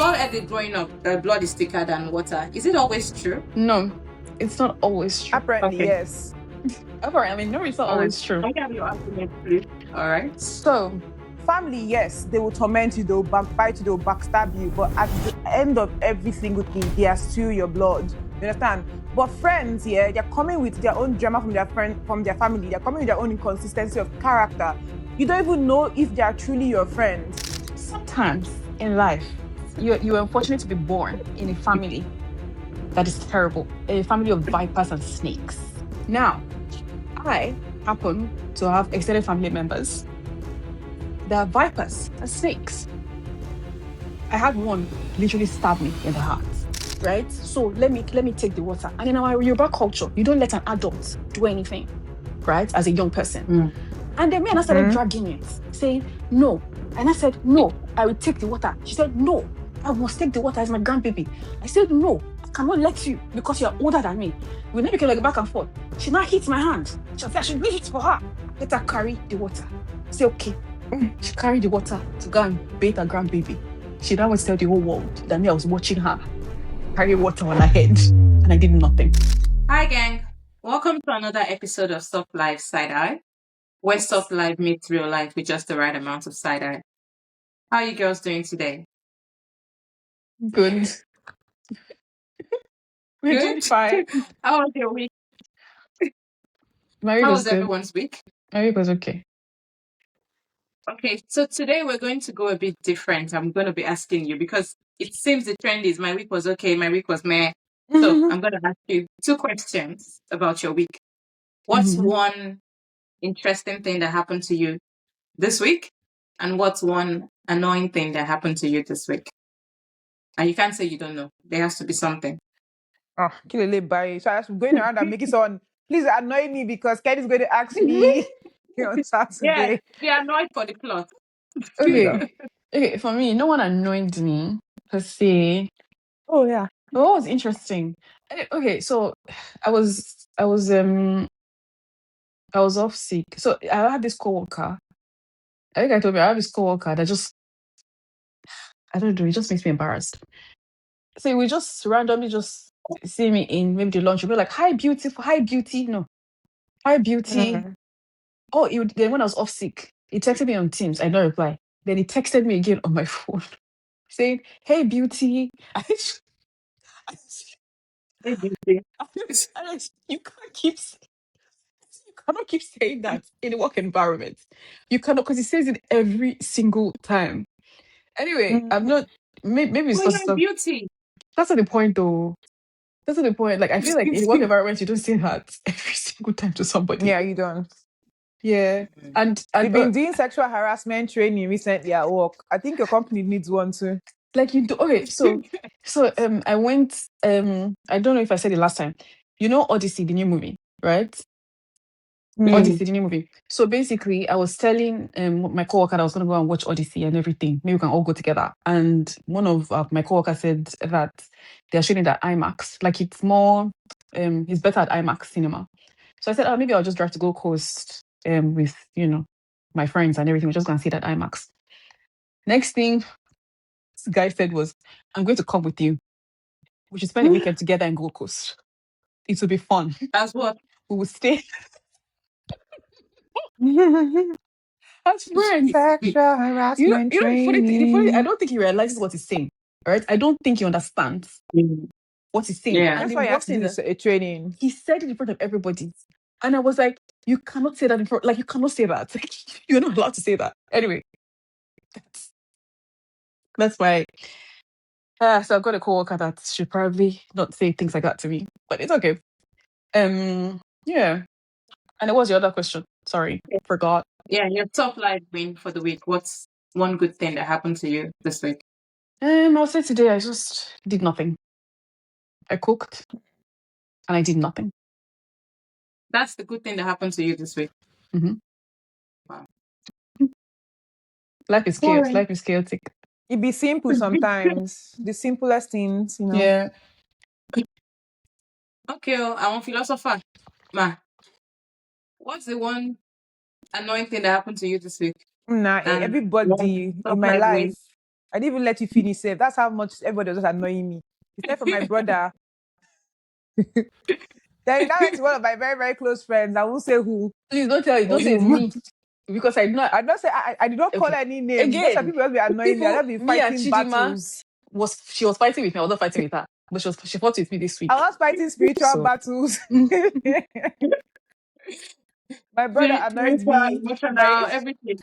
all heard it growing up that blood is thicker than water. Is it always true? No, it's not always true. Apparently, Okay. yes. Apparently, no, it's not always true. I have your argument, please. All right. So, Family, yes, they will torment you, they will backbite you, they will backstab you, but at the end of every single thing, they are still your blood. You understand? But friends, yeah, they're coming with their own drama from their family. They're coming with their own inconsistency of character. You don't even know if they are truly your friends. sometimes in life, you're unfortunate to be born in a family that is terrible, a family of vipers and snakes. Now, I happen to have extended family members that are vipers and snakes. I had one literally stab me in the heart, right? So let me take the water. And in our Yoruba culture, you don't let an adult do anything, right? As a young person. And then me and I started dragging it, saying no. And I said, no, I will take the water. She said, no, I must take the water as my grandbaby. I said, no, I cannot let you because you're older than me. We never became like back and forth. She now hit my hand. She said, I should leave it for her. Let her carry the water. I said, okay. She carried the water to go and bathe her grandbaby. She now went to tell the whole world that me, I was watching her carry water on her head and I did nothing. Hi, gang. Welcome to another episode of Soft Life Side Eye, where soft life meets real life with just the right amount of side eye. How are you girls doing today? Good. We're doing fine. How was your week? My week How was was good. everyone's week? My week was okay. Okay, so today we're going to go a bit different. I'm going to be asking you because it seems the trend is my week was okay, my week was meh. So I'm going to ask you 2 questions about your week. What's one interesting thing that happened to you this week? And what's one annoying thing that happened to you this week? And you can't say you don't know. There has to be something. Oh, Kilele bye. So I was going around and making someone, please annoy me because Kenny's going to ask me on Saturday. Be annoyed for the plot. Okay, for me, no one annoyed me per se. Oh, yeah. But what was interesting? Okay, so I was off sick. So I had this coworker. I think I told you I have this coworker that just, I don't know, it just makes me embarrassed. So we just randomly just see me in maybe the lunch. We'll be like, hi beauty, no. Hi beauty. Oh, then when I was off sick, he texted me on Teams. I don't reply. Then he texted me again on my phone saying, hey beauty. Hey, beauty. You cannot keep saying that in a work environment. You cannot, because he says it every single time. Anyway, I'm not. Maybe it's Oh, because yeah, beauty. that's not the point, though. That's not the point. Like I feel like in a work environment, you don't say that every single time to somebody. Yeah, you don't. Yeah, and We've been doing sexual harassment training recently at work. I think your company needs one too. like you do. Okay, so I went. I don't know if I said it last time. You know Odyssey, the new movie, right? Odyssey, the new movie. So basically, I was telling my coworker that I was going to go and watch Odyssey and everything. Maybe we can all go together. And one of my coworkers said that they're showing it at IMAX. Like it's more, it's better at IMAX cinema. So I said, oh, maybe I'll just drive to Gold Coast with, my friends and everything. We're just going to see that IMAX. Next thing this guy said was, I'm going to come with you. We should spend a weekend together in Gold Coast. It will be fun. As what? We will stay as friends. Sexual harassment the training. funny, I don't think he realizes what he's saying. Right? I don't think he understands what he's saying. Yeah. And That's he why you have walks to in do a training. he said it in front of everybody. And I was like, you cannot say that in front, like you cannot say that. Like, you're not allowed to say that. Anyway, that's why. So I've got a coworker that should probably not say things like that to me. But it's okay. Yeah. And it was your other question. Sorry, forgot. Yeah, your top life win for the week. What's one good thing that happened to you this week? I'll say today I just did nothing. I cooked and I did nothing. That's the good thing that happened to you this week. Wow. Life is chaos. Life is chaotic. It be simple sometimes. The simplest things, Yeah. Okay, I'm a philosopher. Ma, what's the one annoying thing that happened to you this week? Nah, And everybody top in my life life, win. I didn't even let you finish safe. That's how much everybody was just annoying me. Except for my brother. Then that went to one of my very, very close friends. I won't say who Please don't tell. or Don't say it's whom. me because I not I don't say I did not call okay. any names. Those are Again, people who will be annoying me. I people. don't be Me and fighting Chidima battles. was fighting with me. I was not fighting with her, but she fought with me this I week. was fighting spiritual So battles. My brother annoyed Spiritual, me. emotional, everything.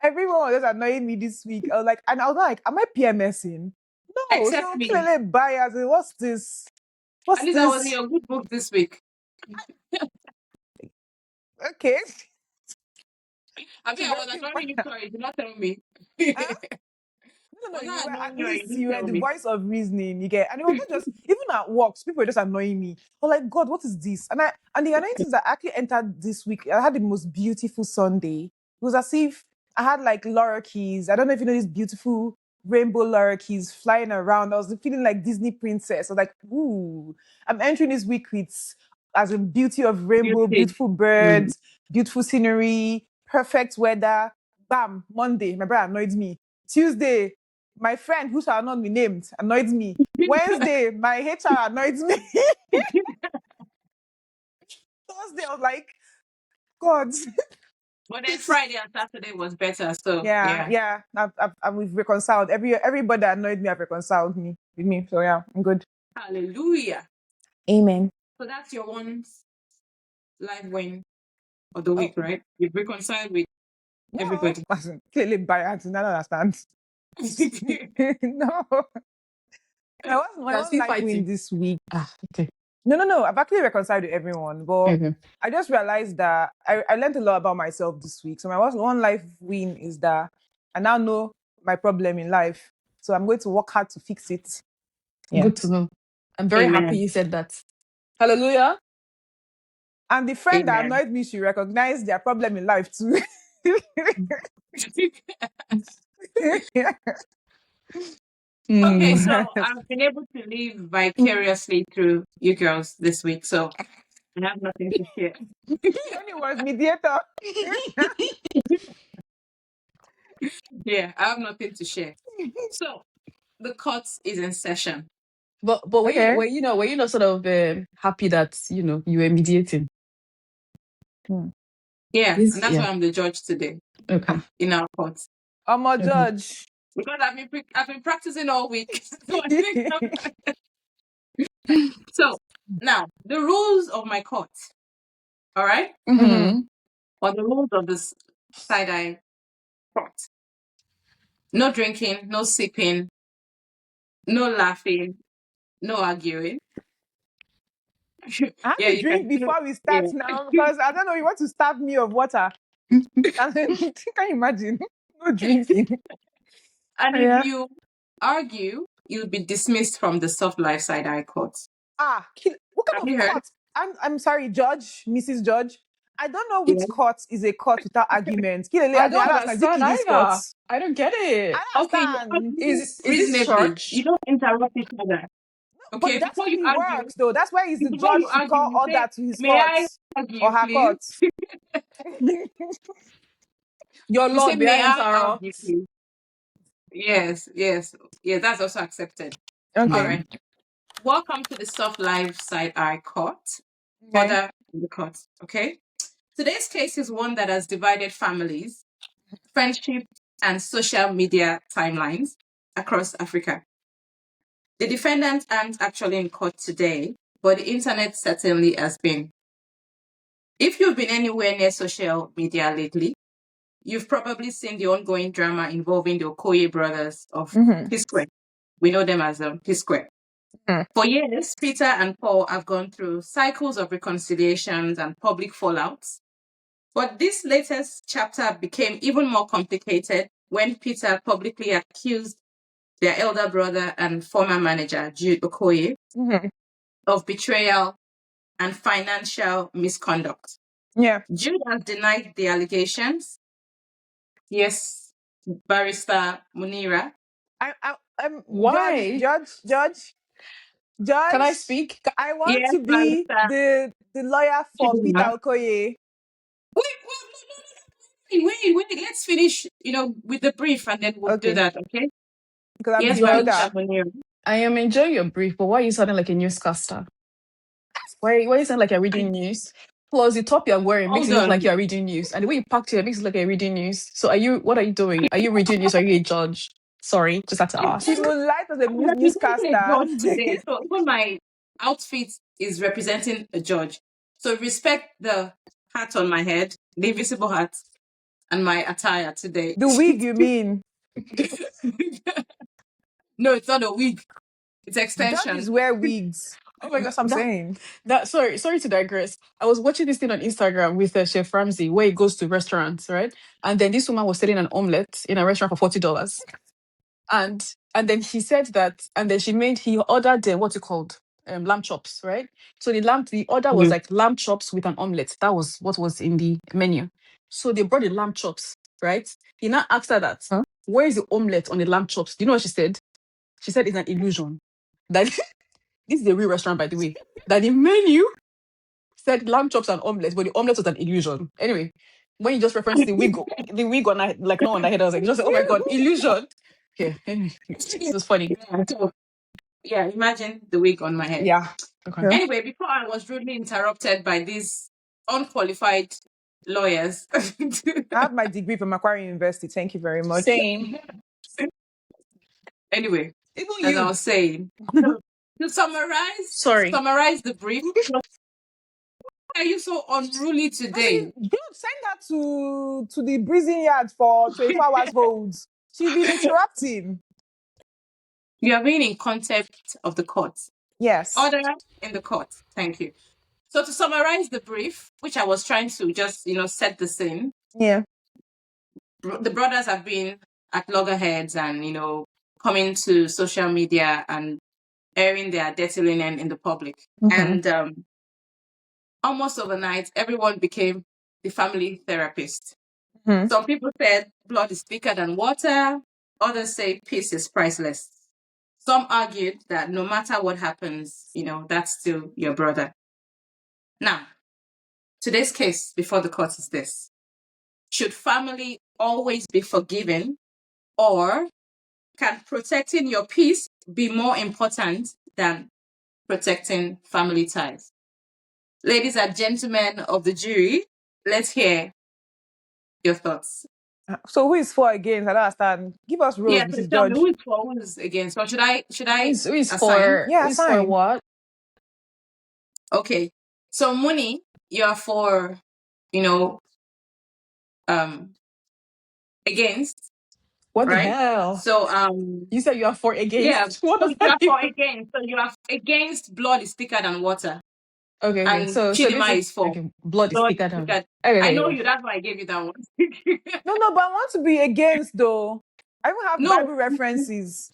Everyone was just annoying me this week. I was like, and I was like, am I PMSing? No, Except so me. clearly bias. What's this? What's At least I was in this? your good book this week. Okay. I mean, It's I was very annoying you, biased. sorry, you did not tell me. Huh? No, Was you I were annoying at you or you least didn't you were tell the me? voice of reasoning. You get, and it was not just even at works. People were just annoying me. I was like, God, what is this? And the annoying things that actually entered this week. I had the most beautiful Sunday. It was as if I had like lorikeys. I don't know if you know these beautiful rainbow lorikeys flying around. I was feeling like Disney princess. I was like, ooh, I'm entering this week with as a beauty of rainbow, Beauty. beautiful Mm. birds, beautiful scenery, perfect weather. Bam, Monday, my brother annoyed me. Tuesday, my friend who shall not be named annoyed me. Wednesday, my HR annoyed me. Thursday, I was like, God. But then Friday and Saturday was better, so Yeah, yeah. yeah. We've reconciled. Everybody that annoyed me, I've reconciled me with me. So yeah, I'm good. Hallelujah. Amen. So that's your one live win of the Oh week, right? You've reconciled with no, everybody. clearly biased. I don't understand. No, my you're one still life win fighting. this week. Ah, okay. No. I've actually reconciled with everyone, but Okay. I just realized that I learned a lot about myself this week. So my one life win is that I now know my problem in life. So I'm going to work hard to fix it. Yeah. Good to know. I'm very happy Amen. you said that. Hallelujah. And the friend that Amen. annoyed me should recognize their problem in life too. Okay, Mm. so I've been able to live vicariously through you girls this week, so I have nothing to share. Only was mediator. Yeah, I have nothing to share. So the court is in session. But Okay. were you not sort of happy that you were mediating? Yeah, This and that's why yeah. I'm the judge today Okay. in our court. I'm a Okay. judge. Because I've been practicing all week. So I think so. Now the rules of my court. All right, Mm-hmm. or the rules of this side eye court. No drinking, no sipping, no laughing, no arguing. I have Yeah, to you can drink still. before we Yeah. start now because I don't know. You want to stab me of water? And then, can you imagine? No drinking. And if Yeah. you argue, you'll be dismissed from the soft life side eye court. What kind Have of you heard? court? I'm sorry, Judge, Mrs. Judge. I don't know Yeah. which court is a court without arguments. Kilele, I as in, I don't don't understand. Is it understand kiddies court? either. I don't get I it. don't Okay, you understand. argue Is this reasonably. You church? don't interrupt each other. But Okay, that's before how you he argue, works, though. That's why he's the before you judge to argue, call you say, order to his "May court I or argue, her please?" court. Your You say, Lord, may "May I I argue, interrupt? please?" Yes, yes, yes. That's also accepted. All Okay. right. Welcome to the Soft Life Side Eye Court. Okay. Order in the court. Okay. Today's case is one that has divided families, friendships, and social media timelines across Africa. The defendants aren't actually in court today, but the internet certainly has been. If you've been anywhere near social media lately, you've probably seen the ongoing drama involving the Okoye brothers of Mm-hmm. P-Square. We know them as P-Square. Mm. For years, Peter and Paul have gone through cycles of reconciliations and public fallouts. But this latest chapter became even more complicated when Peter publicly accused their elder brother and former manager, Jude Okoye, Mm-hmm. of betrayal and financial misconduct. Yeah. Jude has denied the allegations. Yes, Barrister Munira. Judge, Why? Can I Judge. speak? I want Yes, to be Barrister the lawyer for Peter Chidinma. Okoye. Wait, no, no, no, no. Wait. Let's finish, with the brief, and then we'll do Okay. that, okay? Because I'm Yes, the my leader. Munir. I am enjoying your brief, but why are you sounding like a newscaster? Why you sound like you're reading news? Plus, the top you're wearing makes Hold it look like on. you're reading news, and the way you packed it makes it look like you're reading news. So, what are you doing? Are you reading news? Or are you a judge? Sorry, just had to She ask. moonlight as a I'm representing a newscaster. judge today. So even my outfit is representing a judge. So respect the hat on my head, the invisible hat, and my attire today. The wig, you mean? No, it's not a wig. It's Judges extension. wear wigs. Oh my god, That's what I'm that saying. sorry to digress. I was watching this thing on Instagram with Chef Ramsey where he goes to restaurants, right? And then this woman was selling an omelette in a restaurant for $40. And then he said that, and then he ordered what's it called? Lamb chops, right? So the order was Mhm. like lamb chops with an omelette. That was what was in the menu. So they brought the lamb chops, right? He now asked her that, Huh? where is the omelette on the lamb chops? Do you know what she said? She said it's an illusion. That this is a real restaurant, by the way. That the menu said lamb chops and omelette, but the omelette was an illusion. Anyway, when you just referenced the wig on like no on the head, I was like, just oh my god, illusion. Yeah, anyway, this was funny. Yeah, so, imagine the wig on my head. Yeah. Okay. Yeah. Anyway, before I was rudely interrupted by these unqualified lawyers. I have my degree from Macquarie University. Thank you very much. Same. Anyway, Even as I you. was saying, so to Sorry. summarize the brief. Why are you so unruly today? Dude, send her to the prison yard for 24 hours holds. She's been interrupting. You are being in contempt of the court. Yes. Order in the court. Thank you. So to summarize the brief, which I was trying to just, set the scene, Yeah. the brothers have been at loggerheads and, coming to social media and airing their dirty linen in the public. Mhm. And almost overnight, everyone became the family therapist. Mhm. Some people said blood is thicker than water. Others say peace is priceless. Some argued that no matter what happens, that's still your brother. Now, today's case before the court is this. Should family always be forgiven, or can protecting your peace be more important than protecting family ties? Ladies and gentlemen of the jury, let's hear your thoughts. So who is for against? I don't understand. Give us rules, Yeah, so Mrs. tell me Judge. who is for, who is against. Or should I Who is assign? for Yeah, fine. what? Okay. So Muni, you're for, you know, against, What the right? hell? So You said you are for yeah. against. What So does you that are for even? against. So you are against blood is thicker than water. Okay. And So this Chidima is is for okay. Blood is blood is thicker than. thicker. I know Okay. you, that's why I gave you that one. No, but I want to be against though. I even have No, Bible references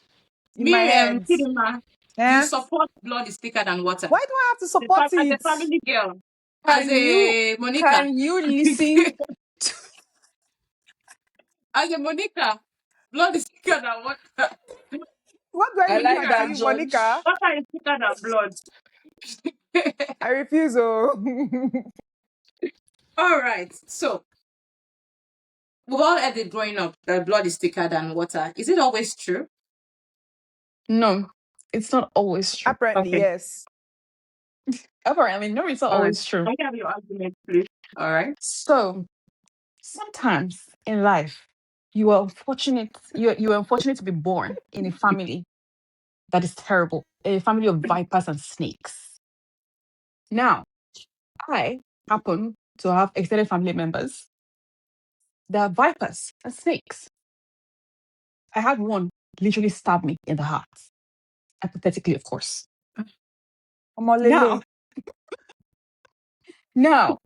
in my Miriam, head. Chidima, you Yeah. support blood is thicker than water. Why do I have to support As a it? family girl, as Can you a Monica, listen? as a Monica, blood is thicker than water. What do I I even do like to Monica, that, you, Judge. Monica? water is thicker than blood. I refuse. Oh. All right. So we've all heard it growing up that blood is thicker than water. Is it always true? No, it's not always true. Apparently, Okay. yes. Apparently, no, it's not All right. always true. I have your argument, please. All right. So sometimes in life, you are unfortunate. You are unfortunate to be born in a family that is terrible, a family of vipers and snakes. Now, I happen to have extended family members that are vipers and snakes. I had one literally stab me in the heart, hypothetically, of course. Now, Omolele. now,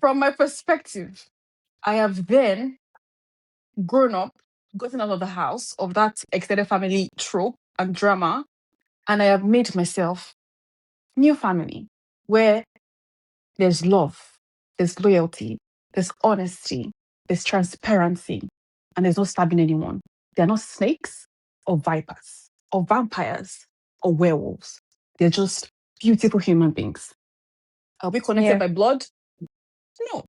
from my perspective, I have then grown up, gotten out of the house of that extended family trope and drama, and I have made myself new family where there's love, there's loyalty, there's honesty, there's transparency, and there's no stabbing anyone. They're not snakes or vipers or vampires or werewolves. They're just beautiful human beings. Are we connected Yeah. by blood? No.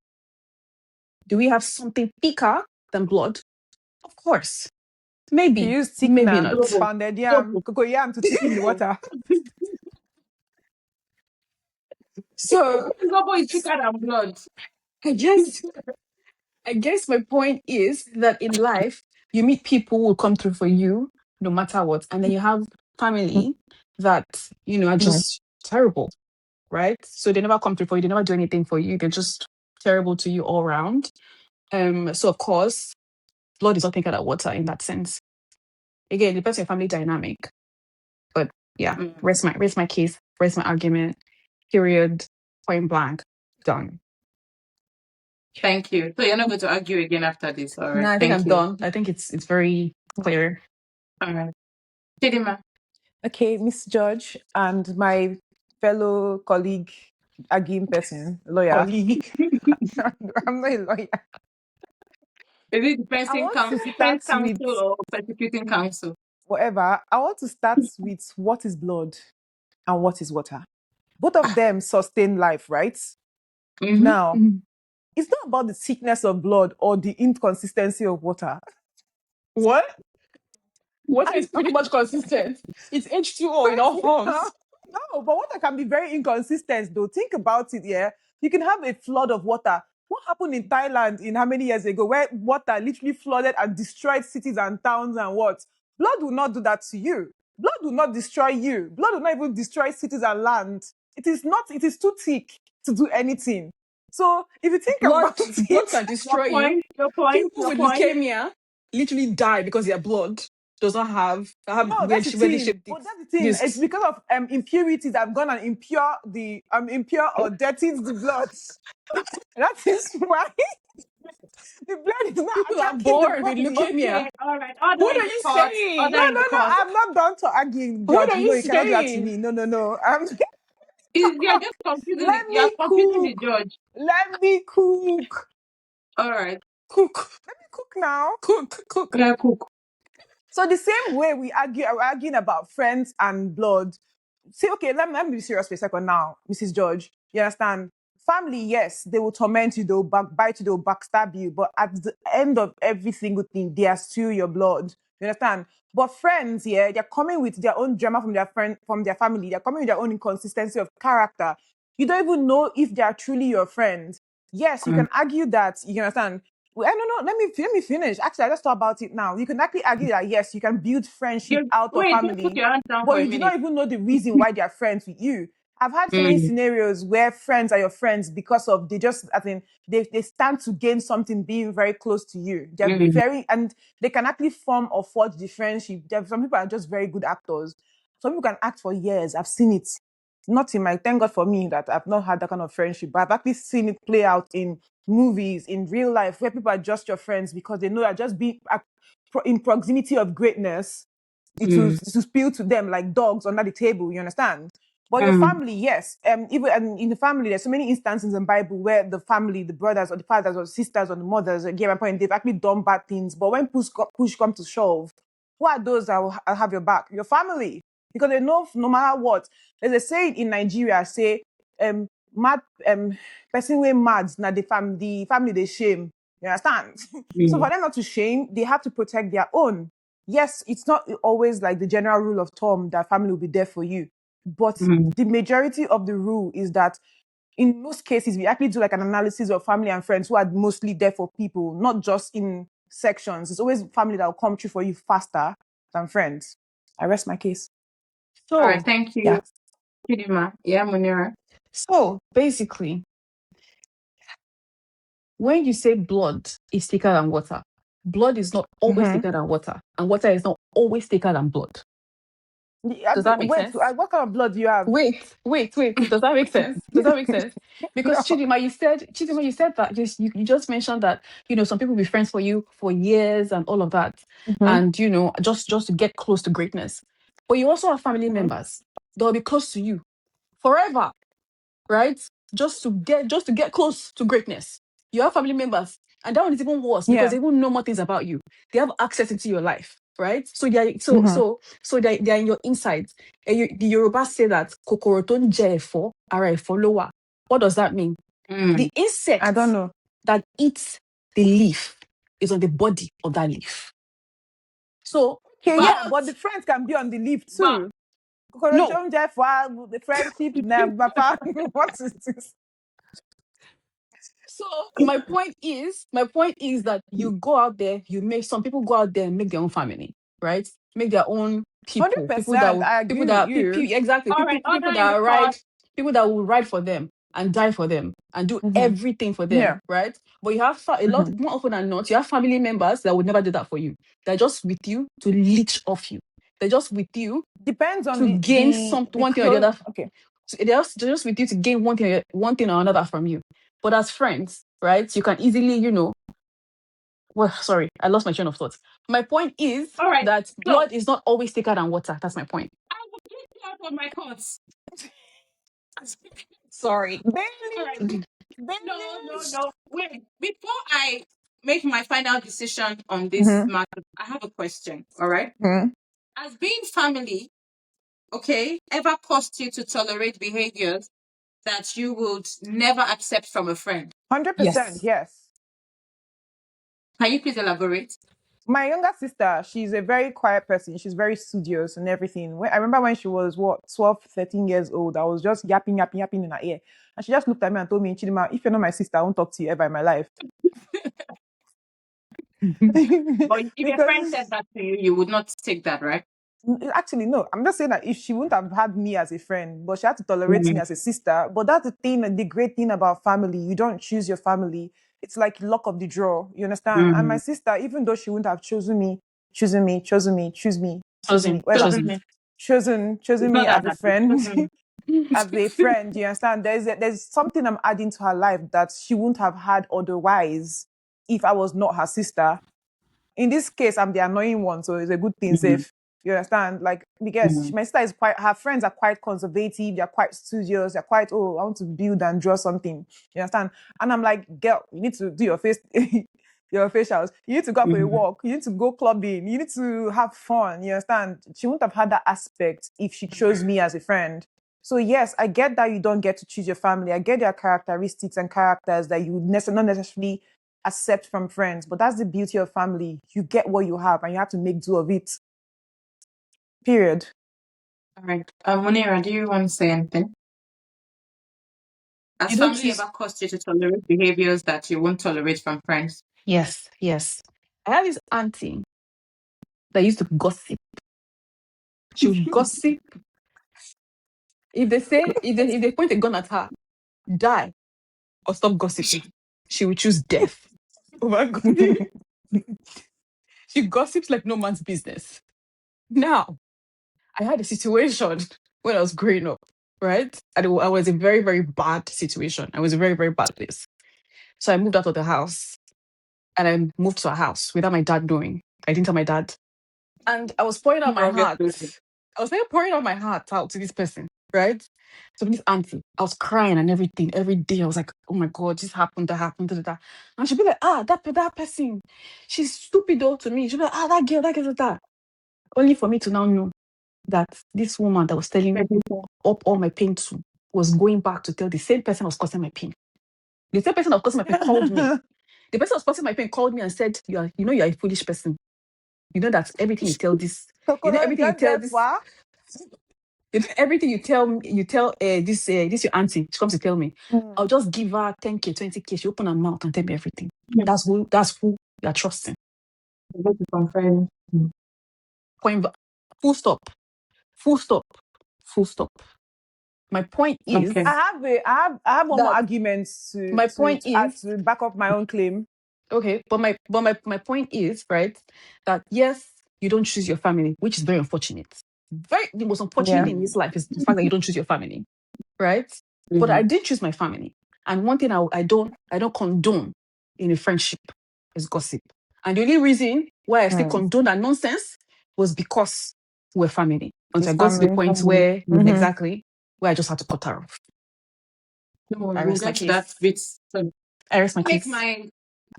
Do we have something thicker than blood? Of course. You Maybe. use Maybe thickener, not. Zobo. pounded yam, Zobo. cocoa yam to thicken the water. So Zobo is thicker than blood. I guess my point is that in life, you meet people who will come through for you no matter what. And then you have family that, are just terrible, right? So they never come through for you, they never do anything for you, they're just terrible to you all around. So of course, blood is not thicker than water in that sense. Again, it depends on your family dynamic. But yeah, rest my case, rest my argument, period, point blank, done. Thank you. So you're not going to argue again after this, all right? No, I think Thank I'm you. done. I think it's very clear. All right. Chidima. Okay, Miss George and my fellow colleague, arguing person, lawyer. Colleague. I'm not a lawyer. Is it I want to defense start with counsel or persecuting counsel? whatever. I want to start with what is blood and what is water. Both of them sustain life, right? Mm-hmm. Now, Mhm. it's not about the thickness of blood or the inconsistency of water. What? Water is pretty much consistent. It's H2O in all forms. No, but water can be very inconsistent though. Think about it, yeah. You can have a flood of water. What happened in Thailand in how many years ago where water literally flooded and destroyed cities and towns and what? Blood will not do that to you. Blood will not destroy you. Blood will not even destroy cities and land. It is too thick to do anything. So if you think Blood about blood it, can destroy you. Your point, People your with point. leukemia literally die because their blood does not have no, that's the weirdly thing. shaped But that's the thing. It's discs. because of impurities that have gone and impure or dirtied the blood. That is why the blood is not People are attacking the born with body. leukemia. Okay, all right. Order What in are the you court. saying? Order No, in no, the no. court. I'm not done to arguing, What George. are No, you you cannot do that to saying? me. No, no, no. You're just confusing it. Let You're me confusing the cook. judge. Let me cook. All right. Cook, Let me cook now. cook. Yeah, cook. So the same way we're arguing about friends and blood. See, okay, let me be serious for a second now, Mrs. George. You understand? Family, yes, they will torment you, they'll backbite you, they'll backstab you, but at the end of every single thing, they are still your blood. You understand? But friends, yeah, they're coming with their own drama from their family. They're coming with their own inconsistency of character. You don't even know if they are truly your friends. Yes, you can argue that. You understand? Well, no. Let me finish. Actually, I just thought about it now. You can actually argue that yes, you can build friendship out of Wait, just put family, your hands down but for a you do minute. not even know the reason why they are friends with you. I've had so many scenarios where friends are your friends because of they stand to gain something being very close to you. They're very and they can actually form or forge the friendship. Some people are just very good actors. Some people can act for years. I've seen it. Not in my thank God for me that I've not had that kind of friendship, but I've actually seen it play out in movies, in real life, where people are just your friends because they know that just being in proximity of greatness, it will spill to them like dogs under the table. You understand? But your family, yes. Even in the family, there's so many instances in the Bible where the family, the brothers or the fathers or the sisters or the mothers, get my point, they've actually done bad things. But when push comes to shove, who are those that will have your back? Your family. Because they know no matter what. There's a saying in Nigeria, say, mad person way mad, now the family they shame. You understand? So for them not to shame, they have to protect their own. Yes, it's not always like the general rule of thumb that family will be there for you. But the majority of the rule is that in most cases, we actually do like an analysis of family and friends who are mostly there for people, not just in sections. It's always family that will come true for you faster than friends. I rest my case. All right, So, thank you. yeah. Chidima. Yeah, Munira. So basically, when you say blood is thicker than water, blood is not always thicker than water, and water is not always thicker than blood. Does that make Wait, sense? what kind of blood do you have? Wait. Does that make sense? Does that make sense? Because No. Chidima, you said that you just mentioned that some people be friends for you for years and all of that, and just to get close to greatness. But you also have family members that will be close to you forever, right? Just to get close to greatness. You have family members, and that one is even worse because Yeah. they even know more things about you. They have access into your life, right? So they're in your insides. And the Yoruba say that kokoro tó ń jẹ ẹ̀fọ́, ara ẹ̀fọ́ ló wà. What does that mean? The I don't insects know. that eat the leaf is on the body of that leaf. So, Okay, But- yeah, but the friends can be on the leaf too. No. The friendship, what is this? So my point is that you go out there, some people go out there and make their own family, right? Make their own people, 100%, I agree with you. exactly, All right, people order in that the ride, court. people that will ride for them and die for them and do everything for them, Yeah. right? But you have a lot more often than not, you have family members that would never do that for you. They're just with you to leech off you. They're just with you Depends on to gain one thing or the other. Okay. So they're just with you to gain one thing or another from you. But as friends, right, you can easily, well, sorry, I lost my train of thought. My point is All right, that so- blood is not always thicker than water. That's my point. I will get you out of my courts. Sorry. All right. No. Wait, before I make my final decision on this matter, I have a question. All right. As being family, okay, ever caused you to tolerate behaviors that you would never accept from a friend? 100%, yes. Can you please elaborate? My younger sister, she's a very quiet person. She's very studious and everything. I remember when she was, 12, 13 years old, I was just yapping in her ear. And she just looked at me and told me, Chidima, if you're not my sister, I won't talk to you ever in my life. But if your friend Because said that to you, you would not take that, right? actually, no. I'm just saying that if she wouldn't have had me as a friend, but she had to tolerate me as a sister. But that's the thing, the great thing about family. You don't choose your family. It's like luck of the draw. You understand? And my sister, even though she wouldn't have chosen me, chosen me, whatever, chosen me as a friend, as a friend. You understand? There's something I'm adding to her life that she wouldn't have had otherwise if I was not her sister. In this case, I'm the annoying one, so it's a good thing, safe. You understand? Like, because my sister is her friends are quite conservative, they're quite studious, they're quite, I want to build and draw something. You understand? And I'm like, girl, you need to do your face, your facials. You need to go for a walk. You need to go clubbing. You need to have fun. You understand? She wouldn't have had that aspect if she chose me as a friend. So yes, I get that you don't get to choose your family. I get their characteristics and characters that you would not necessarily accept from friends, but that's the beauty of family. You get what you have and you have to make do of it. Period. All right. Munira, do you want to say anything? Has family ever caused you to tolerate behaviors that you won't tolerate from friends? Yes. I have this auntie that used to gossip. She would gossip. If they point a gun at her, die or stop gossiping, she would choose death. Oh my God. She gossips like no man's business. Now, I had a situation when I was growing up, right? And I was in a very, very bad situation. I was in a very, very bad place. So I moved out of the house and I moved to a house without my dad knowing. I didn't tell my dad. And I was pouring out my heart. I was pouring out my heart out to this person, right? So this auntie, I was crying and everything. Every day I was like, oh my God, this happened, that happened, that. And she'd be like, that person, she's stupid though to me. She'd be like, that girl, that. Only for me to now know that this woman that was telling up all my pain to was going back to tell the same person that was causing my pain. The same person that was causing my pain called me. The person that was causing my pain called me and said, you're a foolish person. You know that everything you tell this, everything you tell this, everything you tell this your auntie, she comes to tell me, I'll just give her 10K, 20K, she open her mouth and tell me everything. That's who you are trusting. Point full stop. My point is, I have one more argument to back up my own claim. Okay, but my point is, right, that yes, you don't choose your family, which is very unfortunate. The most unfortunate thing in this life is the fact that you don't choose your family, right? But I did choose my family, and one thing I don't condone in a friendship is gossip. And the only reason why I still condone that nonsense was because we're family. Until I got to the point where exactly where I just had to cut her off. No, we'll get to that bit. So I rest my case.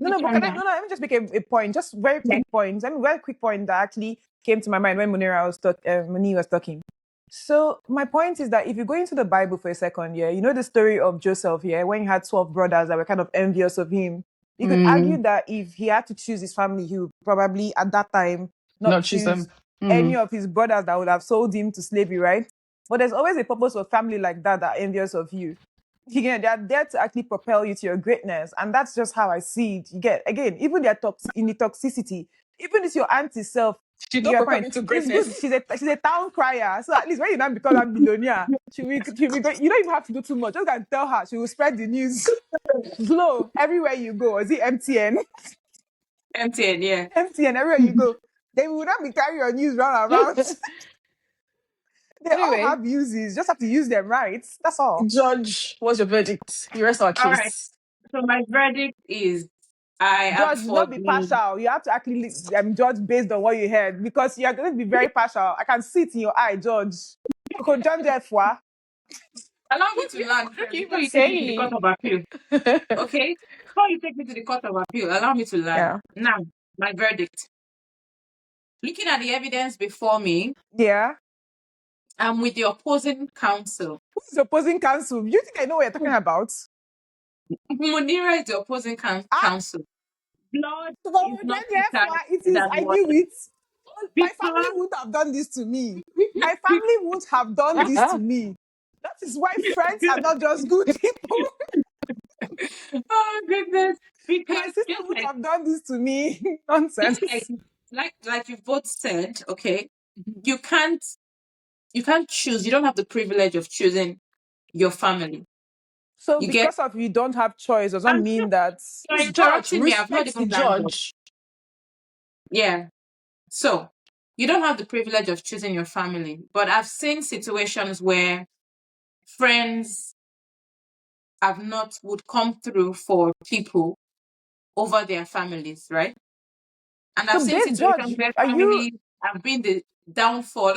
Let me just make a point, just very quick point. Very quick point that actually came to my mind when Moni was talking. So my point is that if you go into the Bible for a second, you know the story of Joseph, when he had 12 brothers that were kind of envious of him You could argue that if he had to choose his family, he would probably at that time not Not choose choose them. any of his brothers that would have sold him to slavery, right? But there's always a purpose for family like that are envious of you. Again, they are there to actually propel you to your greatness. And that's just how I see it. You get, again, even their in the toxicity, even if your auntie self, She's you not get propelled point. into It's greatness. good. She's a town crier. So at least when you now become a billionaire, she'll be great. You don't even have to do too much. Just can tell her. She will spread the news. Glow everywhere you go. Is it MTN? MTN, yeah. MTN everywhere you go. They will not be carrying your news round around. They all Anyway, have uses. Just have to use them right. That's all. Judge, what's your verdict? You rest our All right. case. So my verdict is I am Judge, for not be the. partial. You have to actually judge based on what you heard because you are going to be very partial. I can see it in your eye, Judge. Coco John Jeffwa. Allow me to land What are first you before even you take me to the court saying? of appeal. Okay? Before you take me to the court of appeal, allow me to land. Yeah. Now, my verdict. Looking at the evidence before me, Yeah. I'm with the opposing counsel. Who's the opposing counsel? You think I know what you're talking about? Munira is the opposing counsel. Blood is Coco not John thicker Jeffwa, it is, than I water. knew it. My family Because wouldn't have done this to me. My family won't have done this to me. That is why friends are not just good people. oh goodness. My Because sister would have done this to me. Nonsense. like you both said, okay, you can't choose. You don't have the privilege of choosing your family. So You because of you don't have choice does not and mean that you're Judge, interrupting me. I've not respect the even landed. judge. Yeah. So you don't have the privilege of choosing your family. But I've seen situations where friends would come through for people over their families, right? And I've so seen based situations judge, where are you families have been the downfall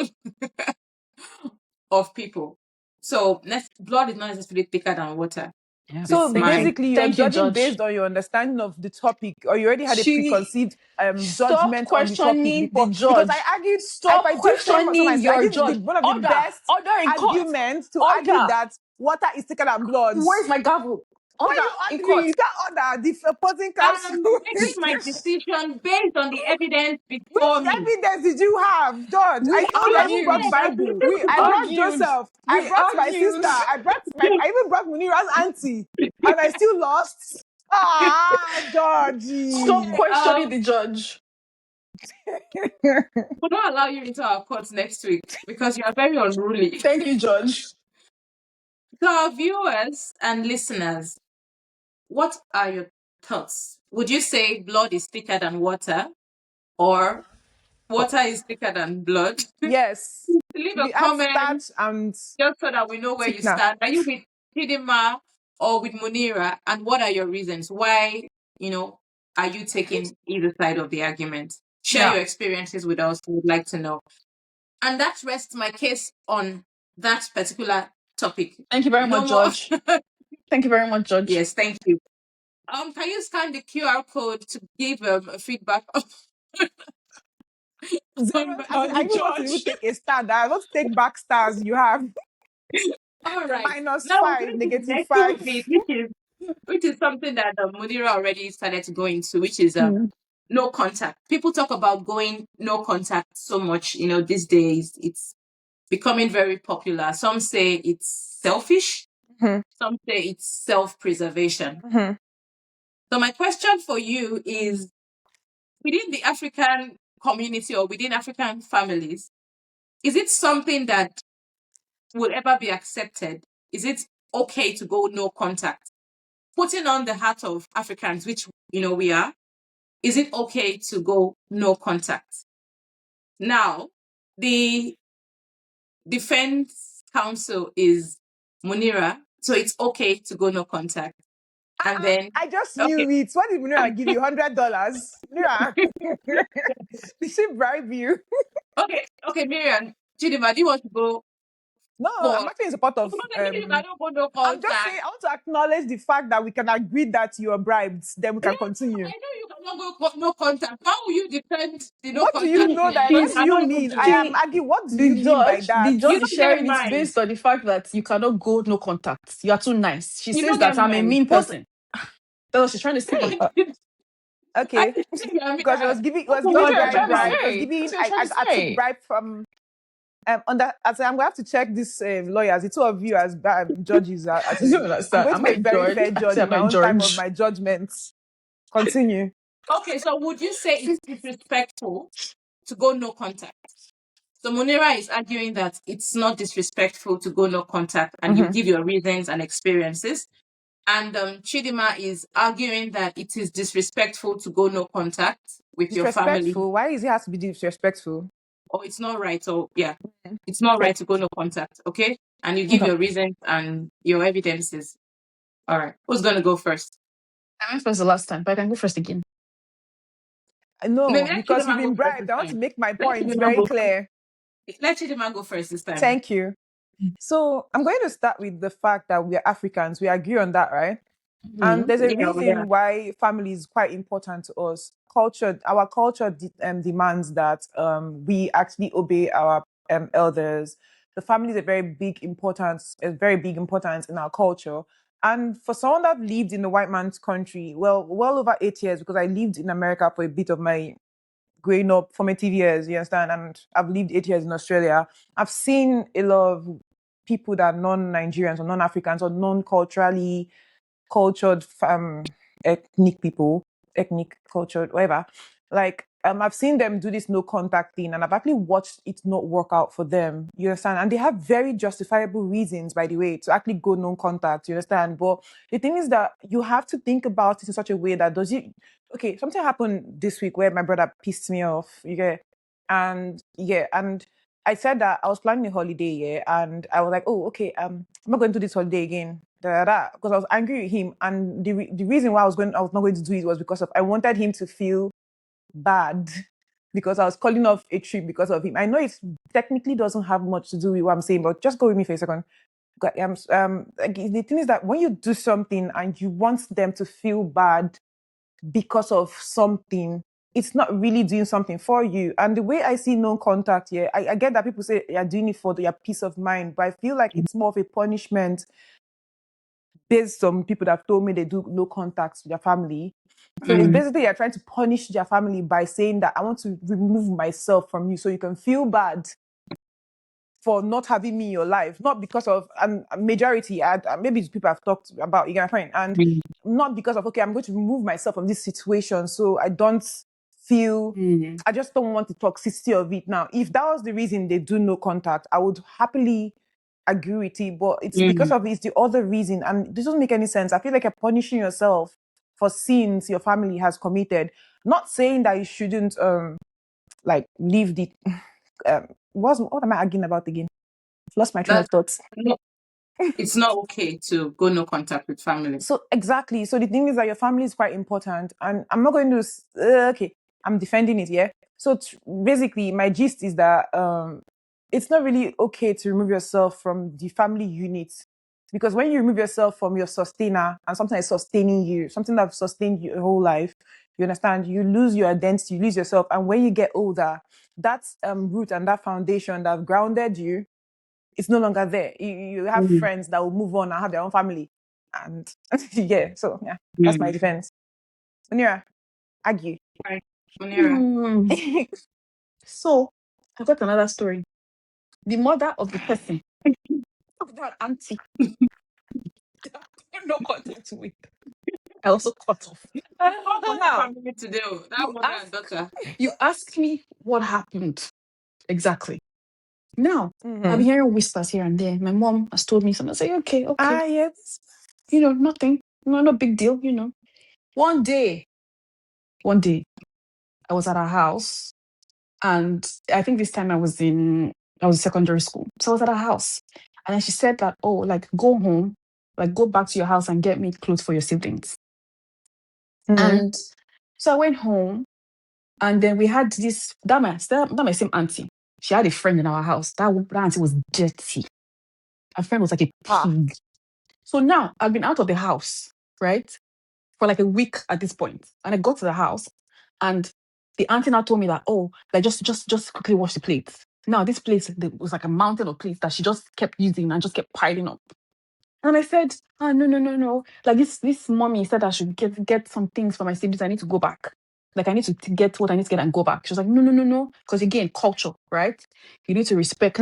of people. So blood is not necessarily thicker than water. Yeah. so basically you're Thank you, judging Judge. based on your understanding of the topic or you already had a She preconceived stop judgment on the topic questioning before the because judge. I argued Stop if I do so questioning myself, I your think judge. one of the best Order in court. arguments to Order. argue that water is thicker than blood. Where's my gavel? Why Order you in arguing? court. You can't order the opposing I'm counsel. making my decision based on the evidence before Which me. evidence did you have, George? We I told you I even brought argued. Bible. We I brought argued. Joseph. I We brought my argued. sister. I even brought Munira's auntie. And I still lost. Ah, Georgie. Stop questioning the judge. We'll not allow you into our courts next week because you are very unruly. Thank you, Judge. To our viewers and listeners, what are your thoughts? Would you say blood is thicker than water or water is thicker than blood? Yes. Leave We a add comment starch and just so that we know where you thickener. stand. Are you with Hidima or with Munira? And what are your reasons? Why, are you taking either side of the argument? Share your experiences with us. We would like to know. And that rests my case on that particular topic. Thank you very much, Judge. Thank you very much, Judge. Yes, thank you. Can you scan the QR code to give feedback? I even want to even take a star. I want to take back stars you have. All right. -5, Next -5. bit, which is something that Munira already started to go into, which is no contact. People talk about going no contact so much, these days. It's becoming very popular. Some say it's selfish. Some say it's self-preservation. So my question for you is, within the African community or within African families, is it something that will ever be accepted? Is it okay to go no contact? Putting on the hat of Africans, which we are, is it okay to go no contact? Now, the defense counsel is Munira, so it's okay to go no contact. And then I just knew it. What did Munira give you? $100? Munira, did she bribe you? Okay, Miriam, Chidima, do you want to go? No, I'm actually in support of. I don't go no contact. I'm just saying, I want to acknowledge the fact that we can agree that you are bribed. Then we can continue. I know you cannot go no contact. How will you defend the no What contact? do you know that? What do you mean? I am arguing. What do you mean by that? The judge You is sharing don't it get based on the fact that you cannot go no contact. You are too nice. She You says don't that get I'm a mine. mean person. what she's trying to say. Okay. I mean, Because it was That's giving what you're bribe, trying to bribe. It was say. giving. That's what you're trying to I took say. bribe from. On that, I said, I'm gonna have to check this lawyers. The two of you as judges. You understand? I'm going to Am be I a very George? fair I judge say, in am my I own time of George? my judgments. Continue. okay, so would you say it's disrespectful to go no contact? So Munira is arguing that it's not disrespectful to go no contact, and you Mm-hmm. give your reasons and experiences. And Chidima is arguing that it is disrespectful to go no contact with your family, Disrespectful. Why is it has to be disrespectful? or it's not right, or yeah, it's not Okay. right to go no contact. Okay, and you give Okay. your reasons and your evidences. All right, who's gonna go first? I went first the last time, but I can go first again. No, Maybe let because you've Chidima go been first bribed. this I want to time. make my Let points Chidima very go. clear. Let Chidima go first this time. Thank you. So I'm going to start with the fact that we are Africans. We agree on that, right? And there's a Yeah, yeah. reason why family is quite important to us. Our culture demands that we actually obey our elders. The family is a very big importance in our culture. And for someone that lived in the white man's country, well over 8 years, because I lived in America for a bit of my growing up, formative years, you understand? And I've lived 8 years in Australia. I've seen a lot of people that are non-Nigerians or non-Africans or non-culturally cultured ethnic cultured, whatever. Like I've seen them do this no contact thing, and I've actually watched it not work out for them. You understand? And they have very justifiable reasons, by the way, to actually go no contact. You understand? But the thing is that you have to think about it in such a way that okay, something happened this week where my brother pissed me off. You get, and yeah, and I said that I was planning a holiday, yeah, and I was like, oh, okay, I'm not going to do this holiday again, because I was angry with him, and the reason why I was not going to do it was because of I wanted him to feel bad because I was calling off a trip because of him. I know it technically doesn't have much to do with what I'm saying, but just go with me for a second. Like, the thing is that when you do something and you want them to feel bad because of something, it's not really doing something for you. And the way I see no contact here, I get that people say you're doing it for your peace of mind, but I feel like it's more of a punishment based on people that have told me they do no contact with their family. So it's basically you're trying to punish their family by saying that I want to remove myself from you so you can feel bad for not having me in your life, not because of a majority. Maybe it's people I've talked about, you get my point, and not because of okay, I'm going to remove myself from this situation so I don't feel. I just don't want the toxicity of it now. If that was the reason they do no contact, I would happily agree with it. But it's because of it's the other reason, and this doesn't make any sense. I feel like you're punishing yourself for sins your family has committed. Not saying that you shouldn't like leave the what am I arguing about again? I've lost my train of That thoughts. no, it's not okay to go no contact with family. So exactly. So the thing is that your family is quite important, and I'm not going to. Okay, I'm defending it. Yeah. So basically, my gist is that it's not really okay to remove yourself from the family unit, because when you remove yourself from your sustainer and something that's sustaining you, something that sustained you your whole life, you understand, you lose your identity, you lose yourself, and when you get older, that root and that foundation that have grounded you, it's no longer there. You have friends that will move on and have their own family. And yeah, so yeah, that's my defense. Munira, argue. Right. Munira. So I got another story. The mother of the person, of that auntie, no contact with. I also cut off. Now, Family today, that you mother and ask, daughter. you asked me what happened exactly. Now, Mm-hmm. I've been hearing whispers here and there. My mom has told me something. I say, okay. Yes. Nothing. No big deal, One day, I was at her house, and I think this time I was in secondary school. So I was at her house. And then she said that, oh, like go home, like go back to your house and get me clothes for your siblings. Mm-hmm. And so I went home, and then we had my same auntie. She had a friend in our house. That auntie was dirty. Her friend was like a pig. So now I've been out of the house, right? For like a week at this point. And I got to the house, and the auntie now told me that, oh, like just quickly wash the plates. Now this place, there was like a mountain of plates that she just kept using and just kept piling up. And I said, oh, no. Like this mommy said I should get some things for my siblings. I need to go back. Like I need to get what I need to get and go back. She was like, no. Because again, culture, right? You need to respect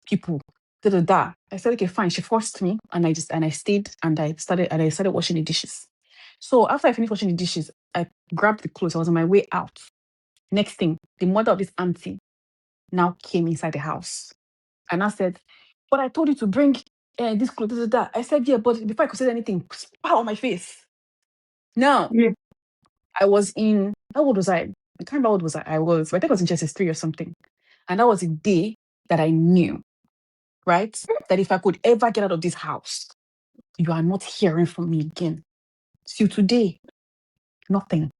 people. Da, da, da. I said, okay, fine. She forced me and I stayed and I started washing the dishes. So after I finished washing the dishes, I grabbed the clothes. I was on my way out. Next thing, the mother of this auntie now came inside the house. And I said, but I told you to bring this clothes, da, da, da. I said, yeah, but before I could say anything, spat on my face. Now, Yeah. I was in, how old was I? I can't remember how old was I. I think I was in JSS3 or something. And that was a day that I knew, right? That if I could ever get out of this house, you are not hearing from me again. Till today, nothing.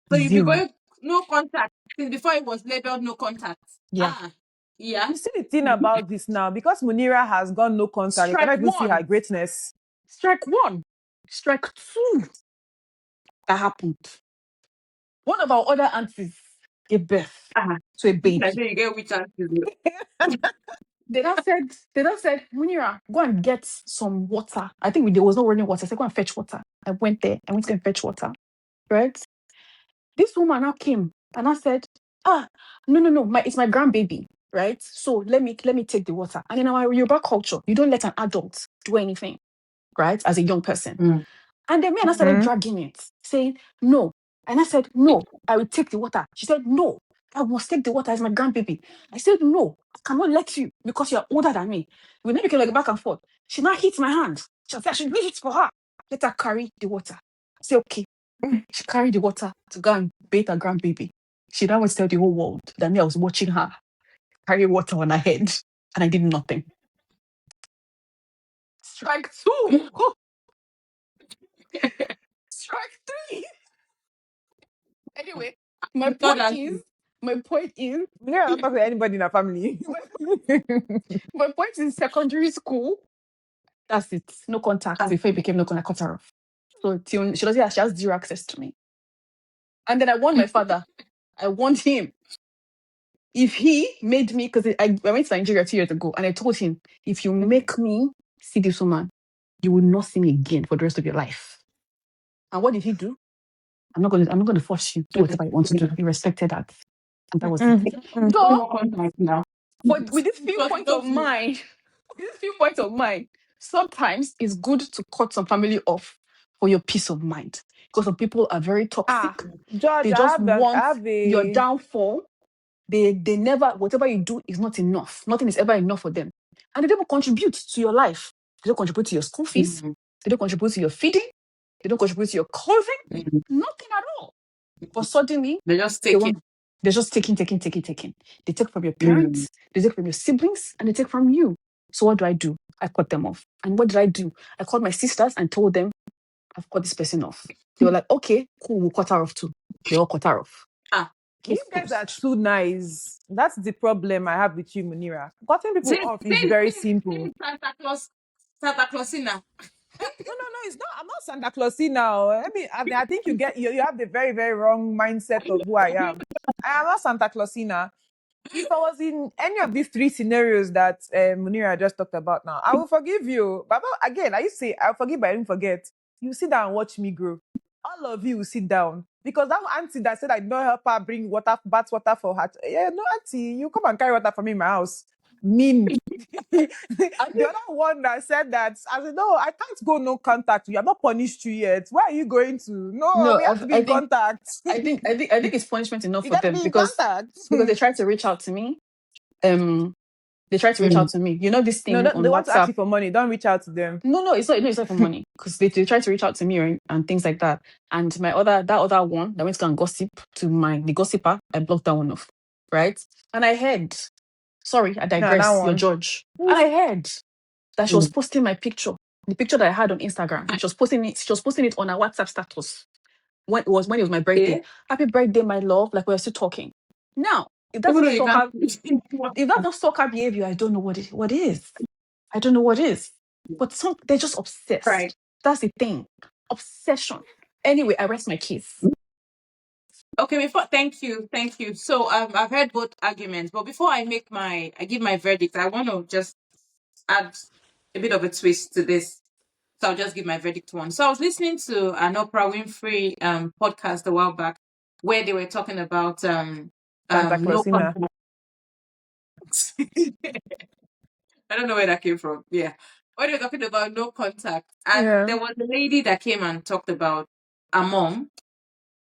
So you'll be Zero. going no contact since before it was labeled no contact. Yeah. Yeah. You see the thing about this now, because Munira has gone no contact, you cannot Strike even see her one. greatness. Strike one. Strike two. That happened. One of our other aunties gave birth to a baby. I say you get which answer. They now said, Munira, go and get some water. I think there was no running water. I said, go and fetch water. I went there. I went to go and fetch water. Right? This woman now came and I said, no, it's my grandbaby. Right? So let me take the water. And in our Yoruba culture, you don't let an adult do anything, right? As a young person. And then me and I started dragging it, saying, no. And I said, no, I will take the water. She said, no, I must take the water as my grandbaby. I said, no, I cannot let you because you're older than me. We then became like back and forth. She now hits my hand. She said, I should leave it for her. Let her carry the water. I said, okay. She carried the water to go and bathe her grandbaby. She now wants to tell the whole world that me, I was watching her carry water on her head and I did nothing. Strike two. Strike three. Anyway, my point is, Munira not talk to anybody in her family. my point is secondary school. That's it. No contact. Before it became no contact, cut her off. So till she has zero access to me. And then I warned my father. I warned him. If he made me, because I went to Nigeria 2 years ago, and I told him, if you make me see this woman, you will not see me again for the rest of your life. And what did he do? I'm not going to force you to do whatever you want to do. He respected that, and that was it. No contact now. But with these few points of mine, sometimes it's good to cut some family off for your peace of mind. Because some people are very toxic. George, They just want your downfall. They never, whatever you do is not enough. Nothing is ever enough for them. And they don't contribute to your life. They don't contribute to your school fees. They don't contribute to your feeding. They don't contribute to your clothing. Nothing at all. But suddenly, They're just taking. They're just taking. They take from your parents, they take from your siblings, and they take from you. So what do? I cut them off. And what did I do? I called my sisters and told them, I've cut this person off. They were like, okay, cool, we'll cut her off too. They all cut her off. You guys are too nice. That's the problem I have with you, Munira. Cutting people off is very simple. Santa Clausina. No, it's not. I'm not Santa Claus now. I think you have the very, very wrong mindset of who I am. I am not Santa Clausina. If I was in any of these three scenarios that Munira just talked about now, I will forgive you. But again, I used to say I'll forgive, but I didn't forget. You sit down and watch me grow. All of you will sit down. Because that auntie that said I did not help her bring bath water for her. Yeah, no, auntie, you come and carry water for me in my house. Mean. The other one that said that, I said, no, I can't go no contact. You have not punished you yet. Where are you going to? No, we have to be in contact. I think it's punishment enough You for gotta them be in because contact. they tried to reach out to me. They tried to reach out to me. You know this thing on they want to ask WhatsApp. you for money. Don't reach out to them. No, it's not for money because they tried to reach out to me and things like that. And that other one that went to go and gossip to the gossiper, I blocked that one off, right? And I heard, sorry, I digress. Your judge. And I heard that she was posting my picture, the picture that I had on Instagram. She was posting it on her WhatsApp status when it was my birthday. Yeah. Happy birthday, my love. Like we're still talking. Now, if that's not stalker behavior, I don't know what is. I don't know what is. But they're just obsessed. Right. That's the thing. Obsession. Anyway, I rest my case. Okay, thank you. So I've heard both arguments, but before I give my verdict, I want to just add a bit of a twist to this. So I'll just give my verdict one. So I was listening to an Oprah Winfrey podcast a while back where they were talking about Santa no Clausina. contact. I don't know where that came from. Yeah. When they were talking about no contact. And Yeah. there was a lady that came and talked about a mom,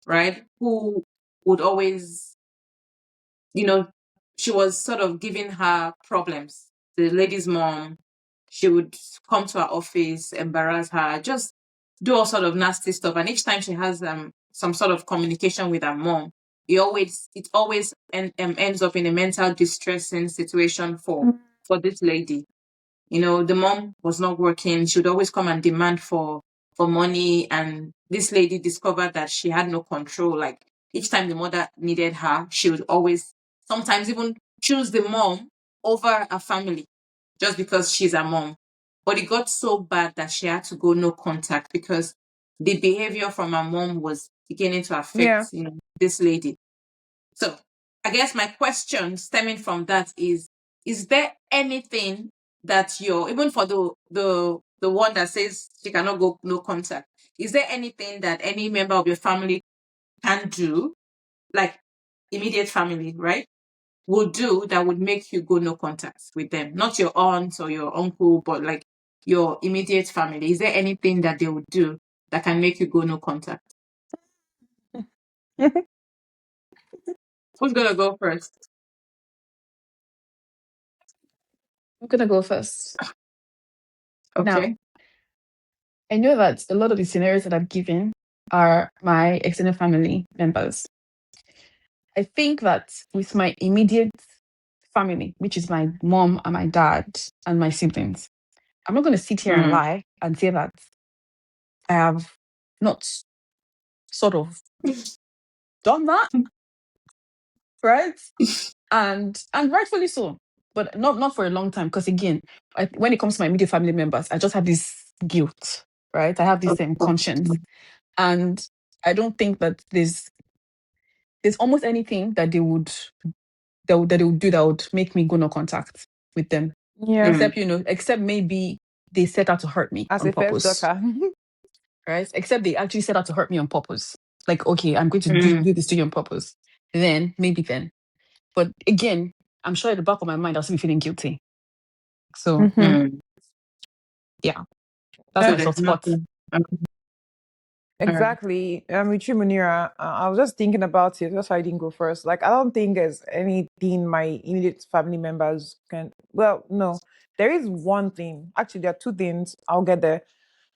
right? Who would always, you know, she was sort of giving her problems. The lady's mom, she would come to her office, embarrass her, just do all sort of nasty stuff. And each time she has some sort of communication with her mom, it always ends up in a mental distressing situation for this lady. The mom was not working. She would always come and demand for money. And this lady discovered that she had no control. Like each time the mother needed her, she would always sometimes even choose the mom over a family just because she's a mom. But it got so bad that she had to go no contact because the behavior from her mom was beginning to affect, Yeah. this lady. So I guess my question stemming from that is there anything that you're, even for the one that says she cannot go no contact, is there anything that any member of your family can do, like immediate family, right, would do that would make you go no contact with them? Not your aunt or your uncle, but like your immediate family. Is there anything that they would do that can make you go no contact? Who's gonna go first? I'm gonna go first. Now, Okay. I know that a lot of the scenarios that I've given are my extended family members. I think that with my immediate family, which is my mom and my dad and my siblings, I'm not going to sit here and lie and say that I have not sort of done that, right? And rightfully so, but not for a long time. Because again, when it comes to my immediate family members, I just have this guilt, right? I have this conscience, and I don't think that there's almost anything that they would do that would make me go no contact with them. Yeah. Except maybe they set out to hurt me As on a first purpose. daughter. Right? Except they actually set out to hurt me on purpose. Like, okay, I'm going to do this to you on purpose. Maybe then. But again, I'm sure at the back of my mind, I'll still be feeling guilty. So, Mhm. yeah, that's So my there's soft spot. nothing. Okay. Exactly. With you, Munira, I was just thinking about it. That's why I didn't go first. Like, I don't think there's anything my immediate family members can. Well, no, there is one thing. Actually, there are two things. I'll get there.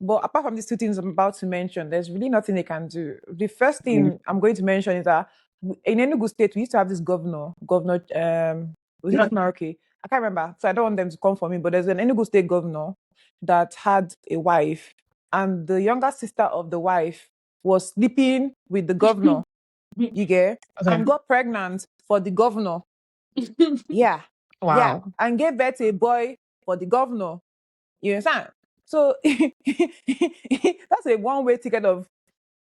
But apart from these two things I'm about to mention, there's really nothing they can do. The first thing I'm going to mention is that in Enugu State, we used to have this governor, was it okay? I can't remember. So I don't want them to come for me, but there's an Enugu State governor that had a wife, and the younger sister of the wife was sleeping with the governor, you get, Okay. and got pregnant for the governor. Yeah. Wow. Yeah. And gave birth to a boy for the governor. You understand? So that's a one-way ticket of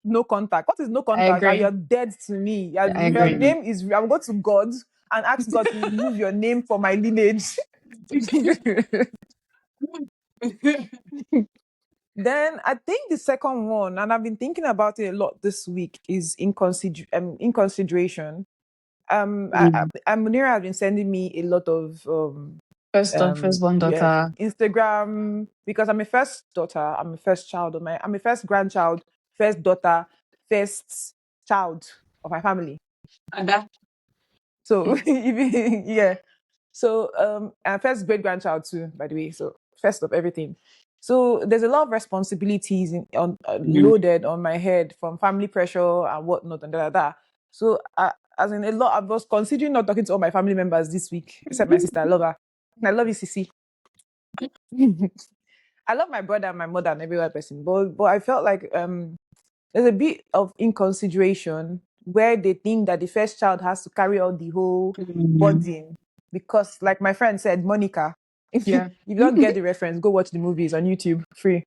no contact. What is no contact? agree. You're dead to me. I Your agree. name is, I'm going to God and ask God to remove your name from my lineage. Then I think the second one, and I've been thinking about it a lot this week, is inconsideration. Munira has been sending me a lot of Firstborn daughter. Instagram, because I'm a first daughter, I'm a first child I'm a first grandchild, first daughter, first child of my family. And that So yeah. So and first great grandchild too, by the way. So first of everything. So there's a lot of responsibilities loaded on my head from family pressure and whatnot and da. So as in a lot, I was considering not talking to all my family members this week, except my sister. I love her. I love you, Sissy. I love my brother and my mother and every other person, but I felt like there's a bit of inconsideration where they think that the first child has to carry out the whole burden because, like my friend said, Monica, if you don't get the reference, go watch the movies on YouTube, free.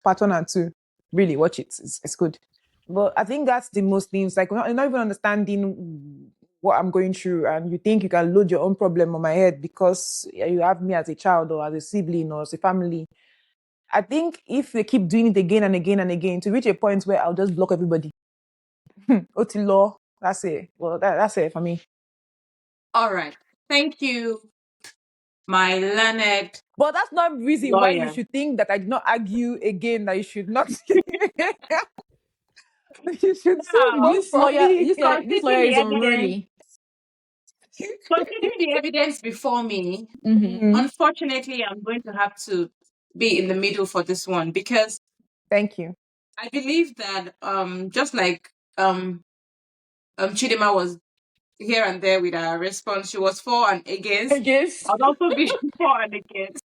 Part 1 and 2, really watch it. It's good. But I think that's the most things, like not even understanding what I'm going through, and you think you can load your own problem on my head because you have me as a child or as a sibling or as a family. I think if they keep doing it again and again and again, to reach a point where I'll just block everybody. Otilo, that's it. Well, that's it for me. All right. Thank you, my learned But that's not reason why you lawyer. should think that I did not argue again that you should not. You should still Now, vote This for lawyer, me. this lawyer considering the is evidence, unruly. considering the evidence before me, Mm-hmm. unfortunately, I'm going to have to be in the middle for this one because Thank you. I believe that just like Chidima was here and there with her response, she was for and against. I guess. I'll also be for and against.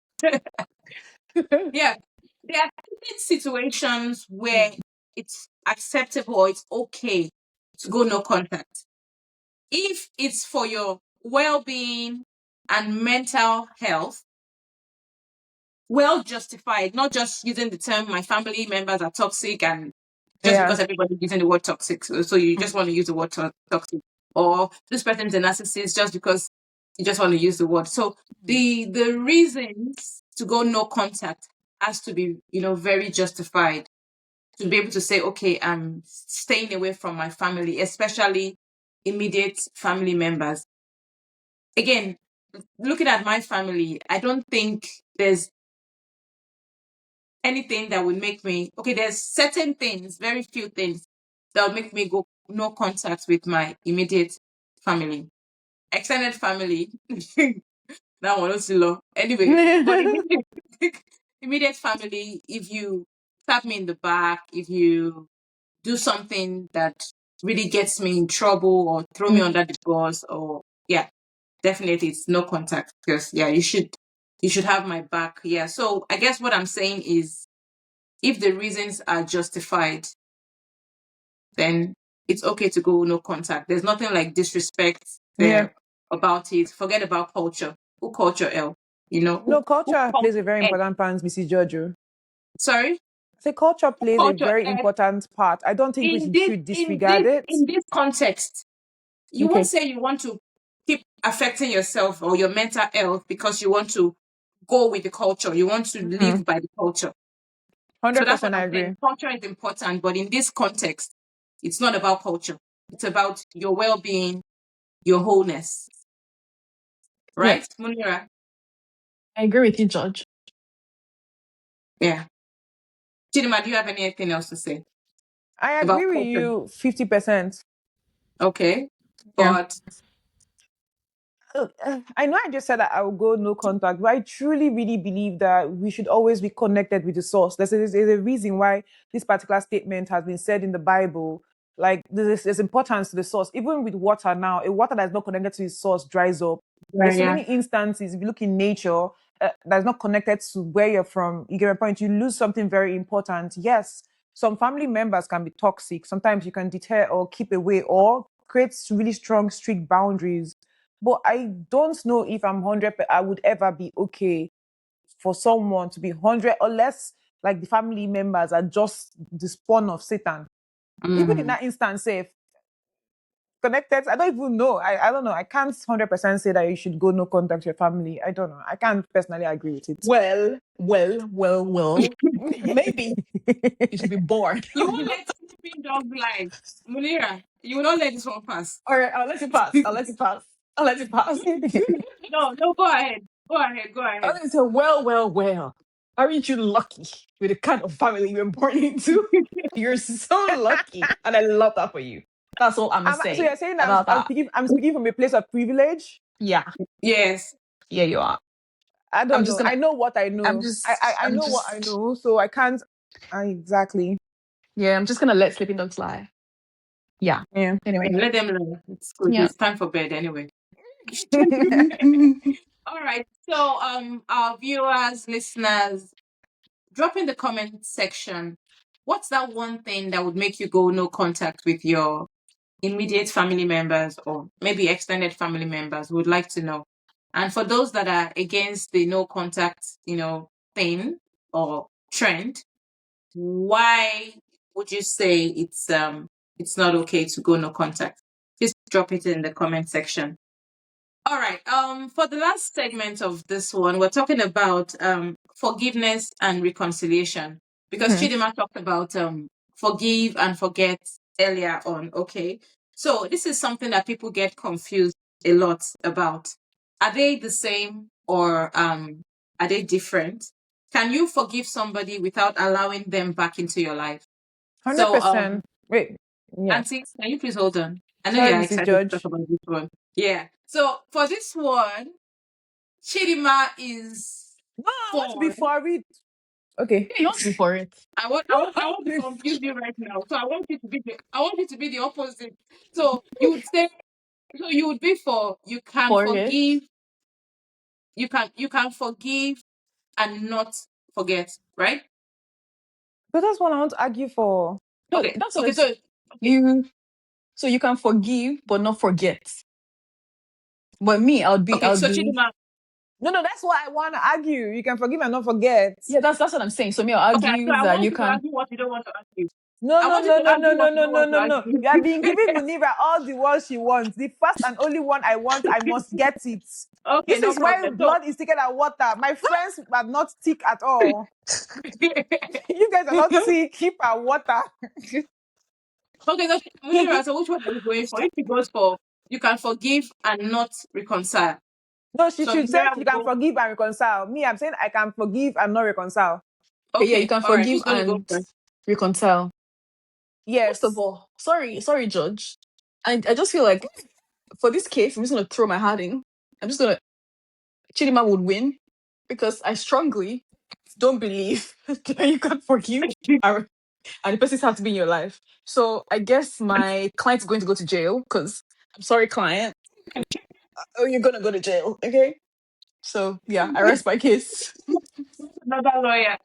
Yeah, there are certain situations where it's acceptable or it's okay to go no contact. If it's for your well-being and mental health, well justified, not just using the term my family members are toxic and just Yeah. because everybody's using the word toxic. So you just want to use the word toxic. Or this person's a narcissist just because you just want to use the word. So the reasons to go no contact has to be, very justified to be able to say, okay, I'm staying away from my family, especially immediate family members. Again, looking at my family, I don't think there's anything that would make me, okay, there's certain things, very few things that will make me go no contact with my immediate family. Extended family, that one also low. Anyway, but immediate family, if you tap me in the back, if you do something that really gets me in trouble or throw me under the bus, or yeah, definitely it's no contact because you should have my back. Yeah. So I guess what I'm saying is if the reasons are justified, then it's okay to go no contact. There's nothing like disrespect Yeah. there about it. Forget about culture. Who culture L? No, Who culture plays a culture very L? important part, Mrs. Giorgio. Sorry? So culture plays a Culture very L. important part. I don't think we In should disregard it. this context, you won't Okay. say you want to keep affecting yourself or your mental health because you want to go with the culture. You want to live by the culture. So that's 100% what I I'm agree. saying. Culture is important, but in this context, it's not about culture. It's about your well-being, your wholeness. Yeah, Right, Munira? I agree with you, George. Yeah. Chidima, do you have anything else to say I about agree with culture? you 50%. Okay. Yeah. But I know I just said that I will go no contact, but I truly, really believe that we should always be connected with the source. There's a reason why this particular statement has been said in the Bible. Like there's importance to the source. Even with water now, a water that's not connected to its source dries up. There's so yeah. many instances. If you look in nature, that's not connected to where you're from. You get my point. You lose something very important. Yes, some family members can be toxic. Sometimes you can deter or keep away or create really strong, strict boundaries. But I don't know if I'm 100. I would ever be okay for someone to be 100, unless like the family members are just the spawn of Satan. Even in that instance, say connected, I don't even know. I don't know. I can't 100% say that you should go no contact with your family. I don't know. I can't personally agree with it. Well. Maybe you should be born. You won't let sleeping dog lie. Munira, you will not let this one pass. All right, I'll let it pass. I'll let it pass. I'll let it pass. No, go ahead. Go ahead. I say, well. Aren't you lucky with the kind of family you're born into? You're so lucky. And I love that for you. That's all I'm So saying you're saying that about that. I'm speaking from a place of privilege? Yeah. Yes. Yeah, you are. I don't I'm know. just gonna I know what I know. I know what I know, so I can't. Exactly. Yeah, I'm just gonna let sleeping dogs lie. Yeah. Yeah. Anyway. Let them know. It's good. Yeah. It's time for bed anyway. All right. So our viewers, listeners, drop in the comment section. What's that one thing that would make you go no contact with your immediate family members or maybe extended family members? Would like to know. And for those that are against the no contact, thing or trend, why would you say it's not okay to go no contact? Please drop it in the comment section. All right. For the last segment of this one, we're talking about forgiveness and reconciliation because Chidima talked about forgive and forget earlier on. Okay. So this is something that people get confused a lot about. Are they the same or are they different? Can you forgive somebody without allowing them back into your life? So 100%. Wait, yeah. Auntie, can you please hold on? I know Sorry, you're Mrs. excited to talk George. about this one. Yeah. So for this one, Chidima is No, I want to be for. for it. Okay. Yeah, you want to be for it. I want to confuse you right now. So I want you to be the opposite. So you would say, so you would be for you can For it. forgive, you can forgive and not forget, right? But that's what I want to argue for. No, Okay. that's what Okay. it's So you. So you can forgive but not forget. But me, okay. I'll So be. Chidima. No, that's what I want to argue. You can forgive and not forget. Yeah, that's what I'm saying. So me, I'll Okay. So argue I that want you you to can. argue what you don't want to argue. No, I no, want you no, to no, no, argue no, what you no, don't no, want to no, no. argue. You have been giving Munira all the ones she wants. The first and only one I want, I must get it. Okay. This No is why problem. So. blood is thicker than water. My friends are not thick at all. You guys are not thick, keep our water. Okay, so Munira, so which one are you going for? If she goes for you can forgive and not reconcile. No, she So should say Munira she will can go. forgive and reconcile. Me, I'm saying I can forgive and not reconcile. Okay, yeah, you Okay, can all right. forgive Who's going to go and first? reconcile. First of Yes. all, sorry, Judge. I just feel like for this case, I'm just gonna throw my hat in. I'm just gonna Chidima would win because I strongly don't believe that you can forgive and the person has to be in your life. So I guess my client's going to go to jail because I'm sorry, client. Oh, you're gonna go to jail, okay? So yeah, I rest my case. Another lawyer.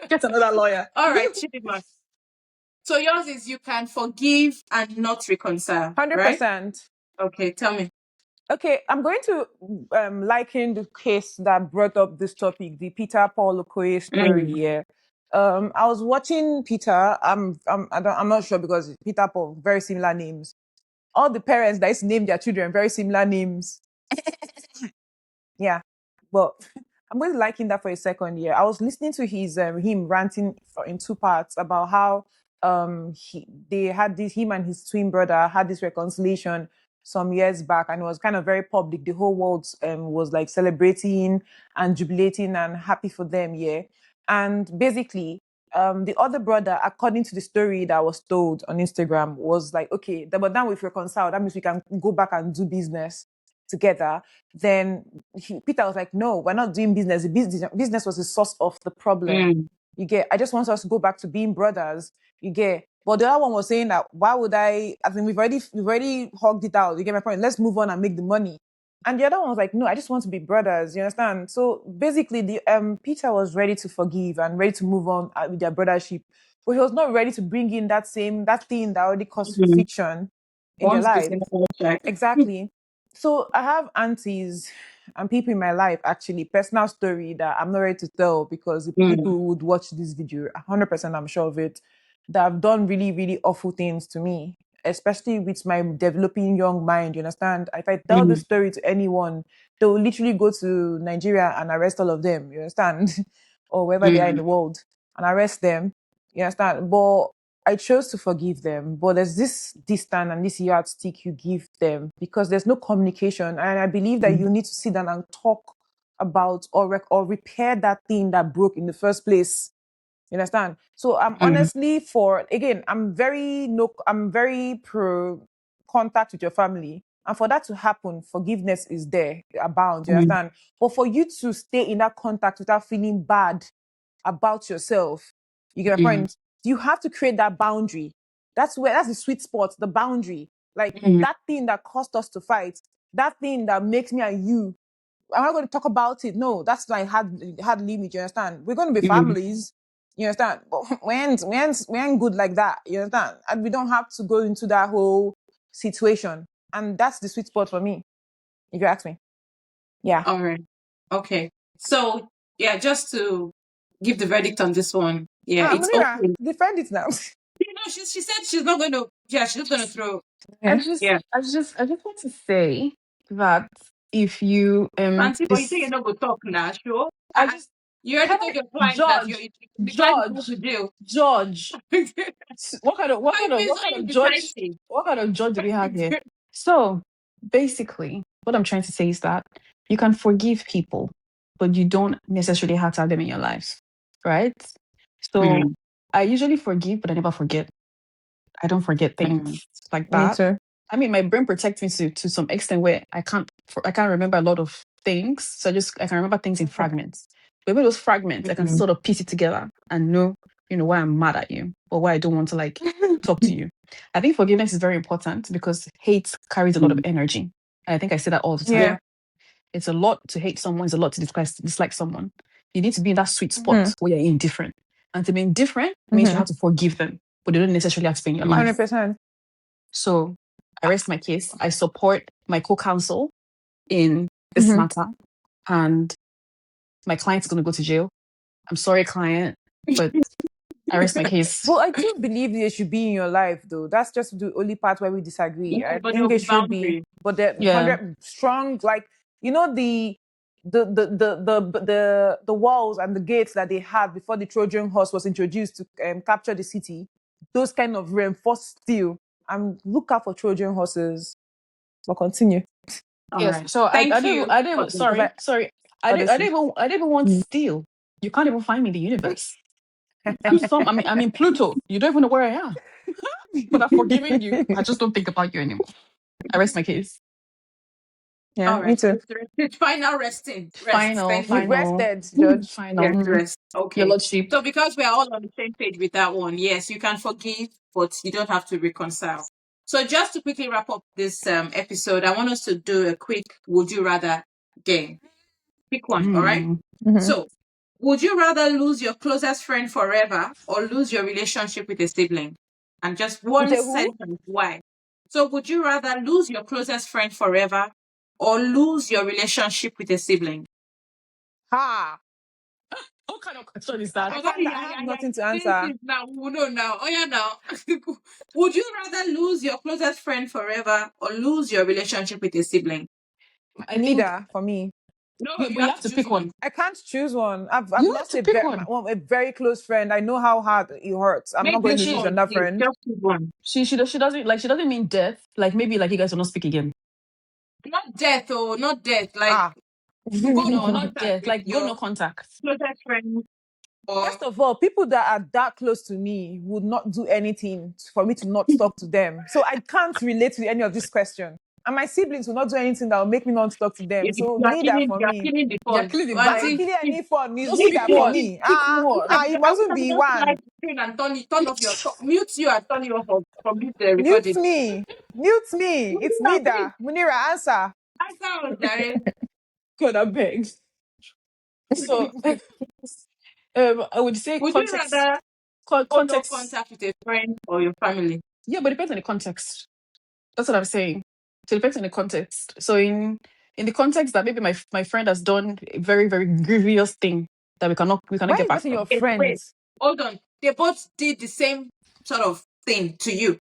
Get another lawyer. All right, Chidima. So yours is you can forgive and not reconcile, right? 100%. Okay, tell me. Okay, I'm going to liken the case that brought up this topic, the Peter Paul Okoye story. Mm, Yeah, I was watching Peter. I'm not sure because Peter Paul, very similar names. All the parents that used to name their children very similar names. Yeah, but I'm going to liken that for a second. Yeah, I was listening to him ranting in two parts about how they had this him and his twin brother had this reconciliation some years back, and it was kind of very public. The whole world was like celebrating and jubilating and happy for them. Yeah, and basically. The other brother, according to the story that was told on Instagram, was like, okay, but now we've reconciled. That means we can go back and do business together. Then Peter was like, no, we're not doing business. The business was the source of the problem. mm, You get, I just want us to go back to being brothers. You get, but the other one was saying that why would I think we've already hogged it out. You get my point? Let's move on and make the money. And the other one was like, no, I just want to be brothers. You understand? So basically, the Peter was ready to forgive and ready to move on with their brothership, but he was not ready to bring in that thing that already caused mm. friction in their Once life. bitten, always shy. Exactly. So I have aunties and people in my life, actually, personal story that I'm not ready to tell because the Mm, people who would watch this video, 100% I'm sure of it, that have done really, really awful things to me, especially with my developing young mind. You understand? If I tell this mm, story to anyone, they will literally go to Nigeria and arrest all of them. You understand? Or wherever they are in mm, the world and arrest them. You understand? But I chose to forgive them, but there's this distance and this yardstick you give them because there's no communication. And I believe that mm, you need to sit down and talk about or repair that thing that broke in the first place. You understand? So I'm mm, honestly for again, I'm very pro contact with your family. And for that to happen, forgiveness is there, abound. You mm, understand? But for you to stay in that contact without feeling bad about yourself, you get my mm, point? You have to create that boundary. That's the sweet spot, the boundary. Like mm, that thing that caused us to fight, that thing that makes me and you. I'm not going to talk about it. No, that's like hard limit. You understand? We're going to be mm. families. You understand? But we ain't good like that. You understand? And we don't have to go into that whole situation. And that's the sweet spot for me, if you ask me. Yeah. All right. Okay. So yeah, just to give the verdict on this one, yeah, it's Munira, okay. defend it now. No, she said she's not going to. Yeah, she's just going to throw. I Yeah. just, Yeah, I just want to say that if you fancy, but you think you're this, not going to talk now, sure? I just You already can told I your client that judge, the client is going to judge, jail. judge. Please, why you decisive? What kind of judge do we have here? So basically, what I'm trying to say is that you can forgive people, but you don't necessarily have to have them in your lives, right? So Mm, I usually forgive, but I never forget. I don't forget mm, things like Me that. too. I mean, my brain protects me to some extent where I can't remember a lot of things. So I can remember things in fragments. But with those fragments, I can mm, sort of piece it together and know, why I'm mad at you or why I don't want to like talk to you. I think forgiveness is very important because hate carries a lot of mm. energy. And I think I say that all the time. Yeah. Yeah. It's a lot to hate someone, it's a lot to dislike someone. You need to be in that sweet Mm-hmm. spot where you're indifferent. And to be indifferent means you Mm-hmm. have to forgive them, but they don't necessarily have to be in your Mm. life. 100%. So I rest my case. I support my co-counsel in this Mm-hmm. matter, and my client's going to go to jail. I'm sorry, client, but I rest my case. But I do believe they should be in your life, though. That's just the only part where we disagree. Yeah, I but there think will they be should be, boundaries. but they're Yeah. 100 strong. Like the walls and the gates that they had before the Trojan horse was introduced to capture the city. Those kind of reinforced steel. And look out for Trojan horses. But continue. All Yes. right. So Thank you. I didn't for even, this. Because sorry. honestly. I didn't even want Mm. steel. You can't even find me in the universe. I'm in Pluto. You don't even know where I am. But I've forgiven you. I just don't think about you anymore. I rest my case. Yeah, All me right. too. It's final resting. Rest. Final, Thank you. You've final, rested, Judge. Yes, final. rest. Your Okay. lordship. So because we are all on the same page with that one, yes, you can forgive, but you don't have to reconcile. So just to quickly wrap up this episode, I want us to do a quick would you rather game. Pick one, all right? Mm. Mm-hmm. So would you rather lose your closest friend forever or lose your relationship with a sibling? And just With one a who? sentence, why? So would you rather lose your closest friend forever or lose your relationship with a sibling? Ha! What kind of question is I that? Oh, can't. sorry, I yeah, have yeah, yeah. nothing to This answer. is now. We know now. Oh, yeah, now. Would you rather lose your closest friend forever or lose your relationship with a sibling? I think Neither for me. No, you, you but you have have to to choose pick one. one. I can't choose one. I've You have lost to pick one. a very close friend. I know how hard it hurts. I'm not Make the going But to lose she choice, another please. friend. Just choose one. she doesn't mean death. Like maybe like you guys will not speak again. Not death, oh, not death. Like Ah. go no No, not contact death. with Like go your no contact. closest friend or First of all, people that are that close to me would not do anything for me to not talk to them. So I can't relate to any of this question. And my siblings will not do anything that will make me not talk to them. So neither for you are me. killing the You're fun. killing the I'm not vibe. Auntie, killing any fun. It's Just neither pick for one. me. Pick one. It mustn't be just like one. screen and turn off your mute you and turn you off from this Mute recording. me. Mute me. It's neither. Munira, answer. Answer us, Darren. God, I beg. So I would say Would you context. rather hold no Context. contact with a friend or your family? Yeah, but it depends on the context. That's what I'm saying. So it depends on the context. So in the context that maybe my friend has done a very very grievous thing that we cannot Why are get you back getting your from. Wait, friends? hold on. They both did the same sort of thing to you.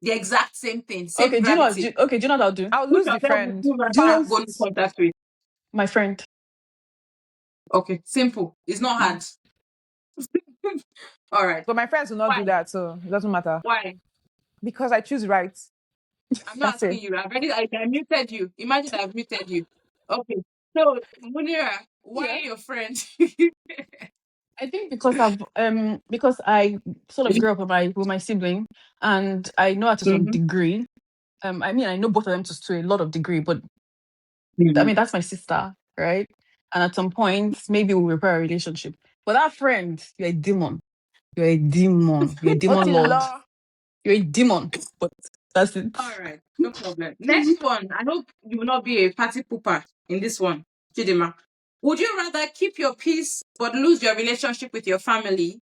The exact same thing, same Okay, gravity. do you know what I'll do? I'll Which lose the of them would friend. you Do you rather know Fast. go in contact with? my friend? Okay, simple. It's not hard. All right. But my friends will not Why? do that, so it doesn't matter. Why? Because I choose right. I'm not That's it. asking you. I muted you. Imagine I've muted you. Okay. So, Munira, why Yeah. your friend? I think because I sort of grew up with my sibling and I know her to some Mhm. degree. I mean I know both of them to a lot of degree, but I mean that's my sister, right? And at some point maybe we'll repair a relationship. But that friend, you're a demon. You're a demon. You're a demon lord. Otila. You're a demon. But that's it. All right, no problem. Next one. I hope you will not be a party pooper in this one, Chidima. Would you rather keep your peace but lose your relationship with your family,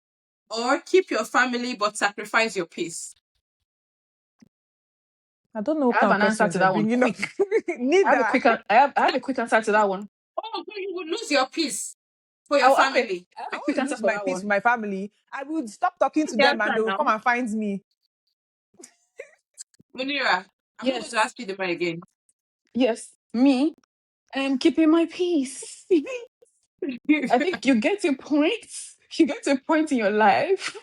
or keep your family but sacrifice your peace? I don't know what I have kind of an answer questions to you're that one bringing up. quick. Neither. I have a quick answer to that one. Oh, so you would lose your peace for your Okay. family. I have I a quick won't answer lose for my that peace with one. my family. I would stop talking to The them and answer they will now. come and find me. Munira, I'm not going to Yes. ask you the one again. Yes. Me, I am keeping my peace. I think you get to a point. You get to a point in your life.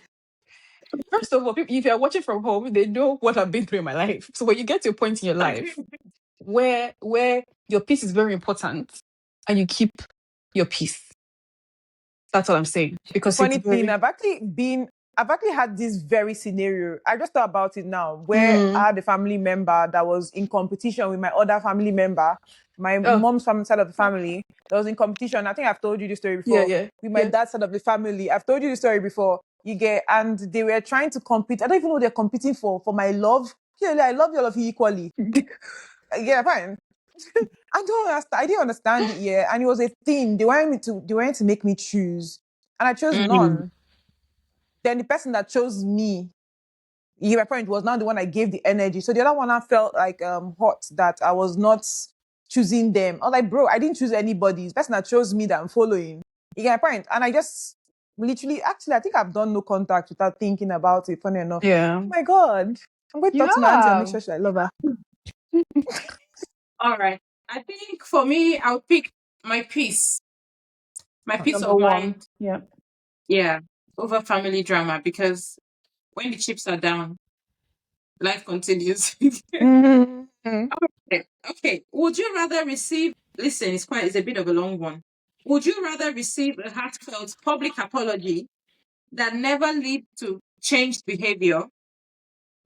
First of all, if you're watching from home, they know what I've been through in my life. So when you get to a point in your life where your peace is very important and you keep your peace. That's what I'm saying. The Because it's funny thing, very I've actually had this very scenario. I just thought about it now, where mm, I had a family member that was in competition with my other family member, my oh mom's family side of the family, that was in competition. I think I've told you this story yeah, before. yeah, With my yeah. dad's side of the family, I've told you the story before. You get, and they were trying to compete. I don't even know what they're competing for my love. Clearly, I love all of you equally. Yeah, fine. I don't understand. I didn't understand it yet, and it was a thing. They wanted to make me choose, and I chose Mm. none. Then the person that chose me, my point was now the one I gave the energy. So the other one I felt like hot that I was not choosing them. I was like, bro, I didn't choose anybody. It's the person that chose me that I'm following. You get my point? And I just literally, actually, I think I've done no contact without thinking about it. Funny enough. Yeah. Oh my god, I'm going to You talk to my auntie and make have. sure I love her. All right. I think for me, I'll pick my peace, my peace Number of one. mind. Yeah. Yeah, over family drama because when the chips are down, life continues. Mm-hmm. Okay. Okay. Would you rather receive, listen, it's a bit of a long one. Would you rather receive a heartfelt public apology that never lead to changed behavior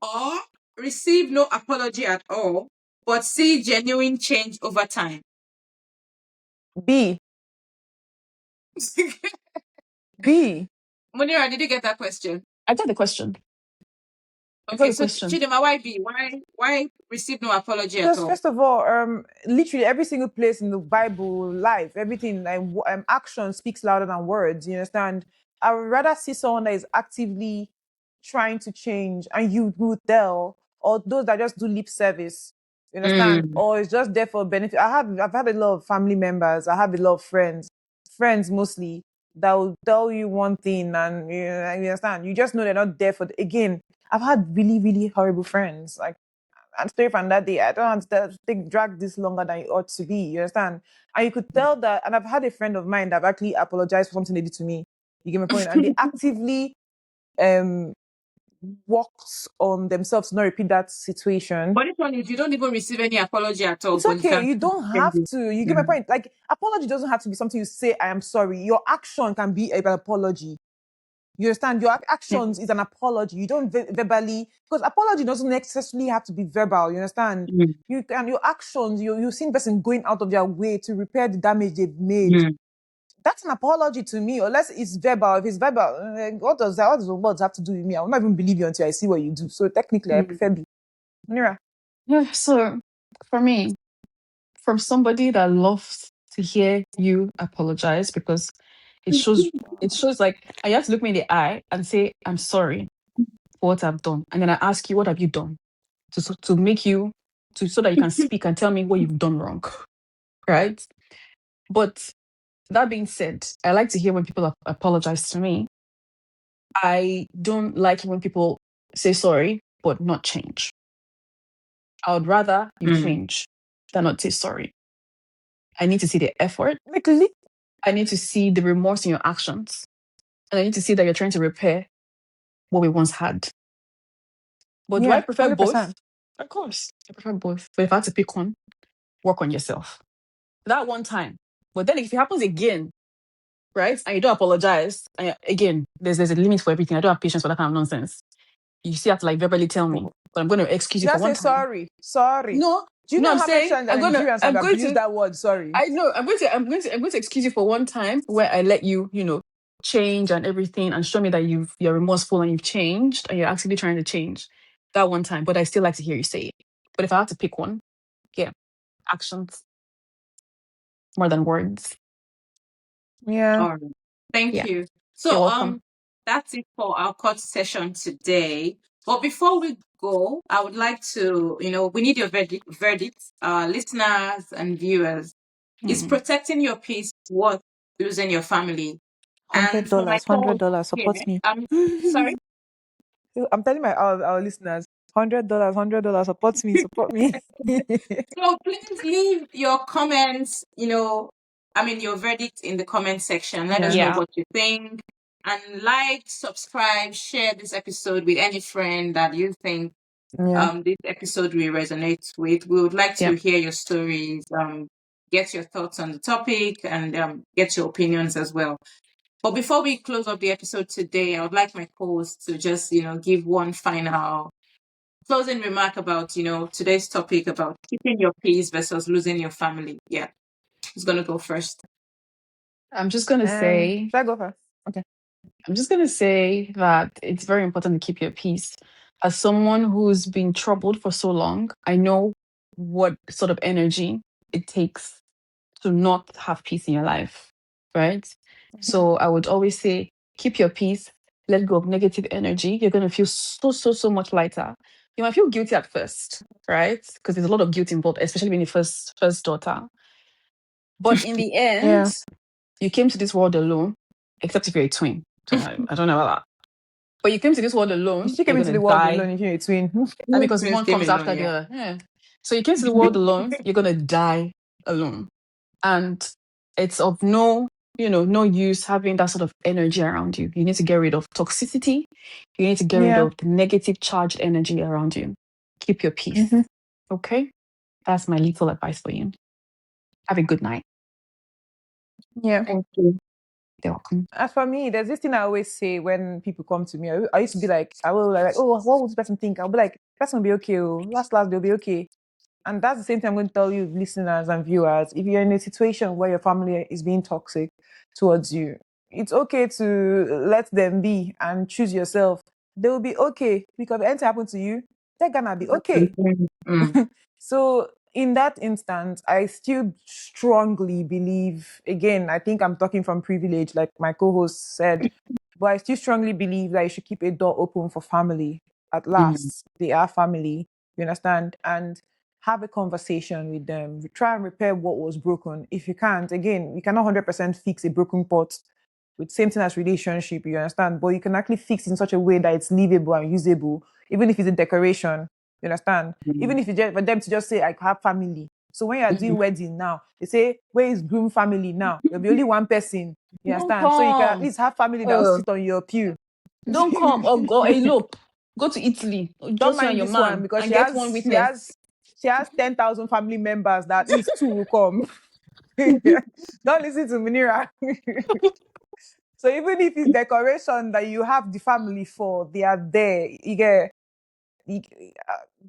or receive no apology at all, but see genuine change over time? B. B. Munira, did you get that question? I got the question. I got Okay, the so question. Chidima, why B? Why receive no apology at Because all? first of all, literally every single place in the Bible, life, everything, action speaks louder than words. You understand? I would rather see someone that is actively trying to change, and you would tell, or those that just do lip service. You understand? Mm, Or it's just there for benefit. I've had a lot of family members. I have a lot of friends mostly that will tell you one thing, and you understand. You just know they're not there for. Again, I've had really, really horrible friends. Like and story from that day, I don't understand think drag this longer than it ought to be. You understand? And you could tell that, and I've had a friend of mine that actually apologized for something they did to me. You get my point? And they actively um worked on themselves to not repeat that situation. but this one is you don't even receive any apology at all, It's but you okay. can You don't change have it. to. You get my Mm, point? Like apology doesn't have to be something you say, I am sorry. Your action can be an apology. You understand? Your actions is an apology. You don't verbally, because apology doesn't necessarily have to be verbal. You understand? mm, You can your actions. You seen person going out of their way to repair the damage they've made. mm, That's an apology to me, unless it's verbal. If it's verbal, what does that? What does the words have to do with me? I will not even believe you until I see what you do. So technically, I Mm. prefer B. Nira. Yeah. So for me, from somebody that loves to hear you apologize because it shows like I have to look me in the eye and say, I'm sorry for what I've done. And then I ask you, what have you done? To make you so that you can speak and tell me what you've done wrong. Right? But that being said, I like to hear when people apologize to me. I don't like it when people say sorry, but not change. I would rather you mm, change than not say sorry. I need to see the effort. Like, li- I need to see the remorse in your actions. And I need to see that you're trying to repair what we once had. But do I yeah, prefer both? 100%. Of course. I prefer both. But if I had to pick one, work on yourself. That one time. But then if it happens again, right? And you don't apologize. Again, there's a limit for everything. I don't have patience for that kind of nonsense. You still have to like verbally tell me, but I'm going to excuse you for Just one say time. sorry. Sorry. No, Do you no, know I'm how many saying times that Nigerians have I'm going abused to. that word? Sorry. I know I'm going to excuse you for one time where I let you, change and everything and show me that you're remorseful and you've changed and you're actively trying to change. That one time, but I still like to hear you say it. But if I had to pick one, yeah, actions more than words. Yeah. all right. Thank Yeah, you. you're So welcome. that's it for our court session today. But before we go, I would like to, we need your verdict, listeners and viewers. Is Hmm. protecting your peace worth losing your family. hundred And for my dollars, co-host $100. here, Support me. sorry. I'm telling our listeners, $100, support me, support me. So please leave your comments, your verdict in the comment section. Let us Yeah, know Yeah. what you think. And like, subscribe, share this episode with any friend that you think yeah, this episode will resonate with. We would like to Yeah. hear your stories, get your thoughts on the topic, and get your opinions as well. But before we close up the episode today, I would like my co-host to just, give one final closing remark about, today's topic about keeping your peace versus losing your family. Yeah. Who's gonna go first? I'm just gonna say should I go first? Okay. I'm just gonna say that it's very important to keep your peace. As someone who's been troubled for so long, I know what sort of energy it takes to not have peace in your life, right? So I would always say, keep your peace, let go of negative energy. You're going to feel so much lighter. You might feel guilty at first, right? Because there's a lot of guilt involved, especially when you first daughter. But in the Yeah. end, you came to this world alone, except if you're a twin. So I don't know about that. But you came to this world You alone, still you're came into going the to world die. alone if you're a twin. And because Twins one came comes alone, after the yeah. other. Yeah. So you came to the world alone, you're going to die alone. And it's of no use having that sort of energy around you. You need to get rid of toxicity. You need to get rid Yeah. of the negative charged energy around you. Keep your peace. Mhm. Okay? That's my little advice for you. Have a good night. Yeah. Thank you. You're welcome. As for me, there's this thing I always say when people come to me. I used to be like, I will like, oh, what would this person think? I'll be like, person will be okay. Oh. Last, they'll be okay. And that's the same thing I'm going to tell you, listeners and viewers. If you're in a situation where your family is being toxic towards you, it's okay to let them be and choose yourself. They will be okay because if anything happens to you, they're gonna be okay. Mm. So in that instance, I still strongly believe, again, I think I'm talking from privilege, like my co-host said, but I still strongly believe that you should keep a door open for family. At last, they are family, you understand? And have a conversation with them. Try and repair what was broken. If you can't, again, you cannot 100% fix a broken pot with same thing as relationship, you understand? But you can actually fix in such a way that it's livable and usable, even if it's a decoration. You understand? Even if you just for them to just say, I have family. So when you are doing wedding now, they say, where is groom family now? There'll be only one person. You Don't understand? So you can at come. least have family that will Uh, sit on your pew. don't come or go elope. Go to Italy. Don't Just you and mind your this one man because and get one witness. she has 10,000 family members that at least two will come. Don't listen to Munira. So even if it's decoration that you have the family for, they are there. You,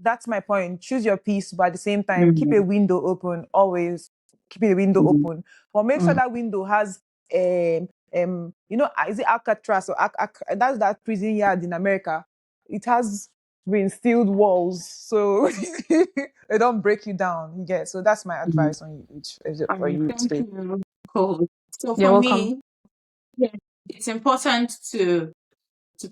that's my point. Choose your peace, but at the same time, keep a window open. Always keep a window open, but make sure that window has is it Alcatraz or that's that prison yard in America. It has reinstilled walls, so they don't break you down. You get so that's my advice on you, for you Thank today. you. Cool. So You're for welcome. me, yeah, it's important to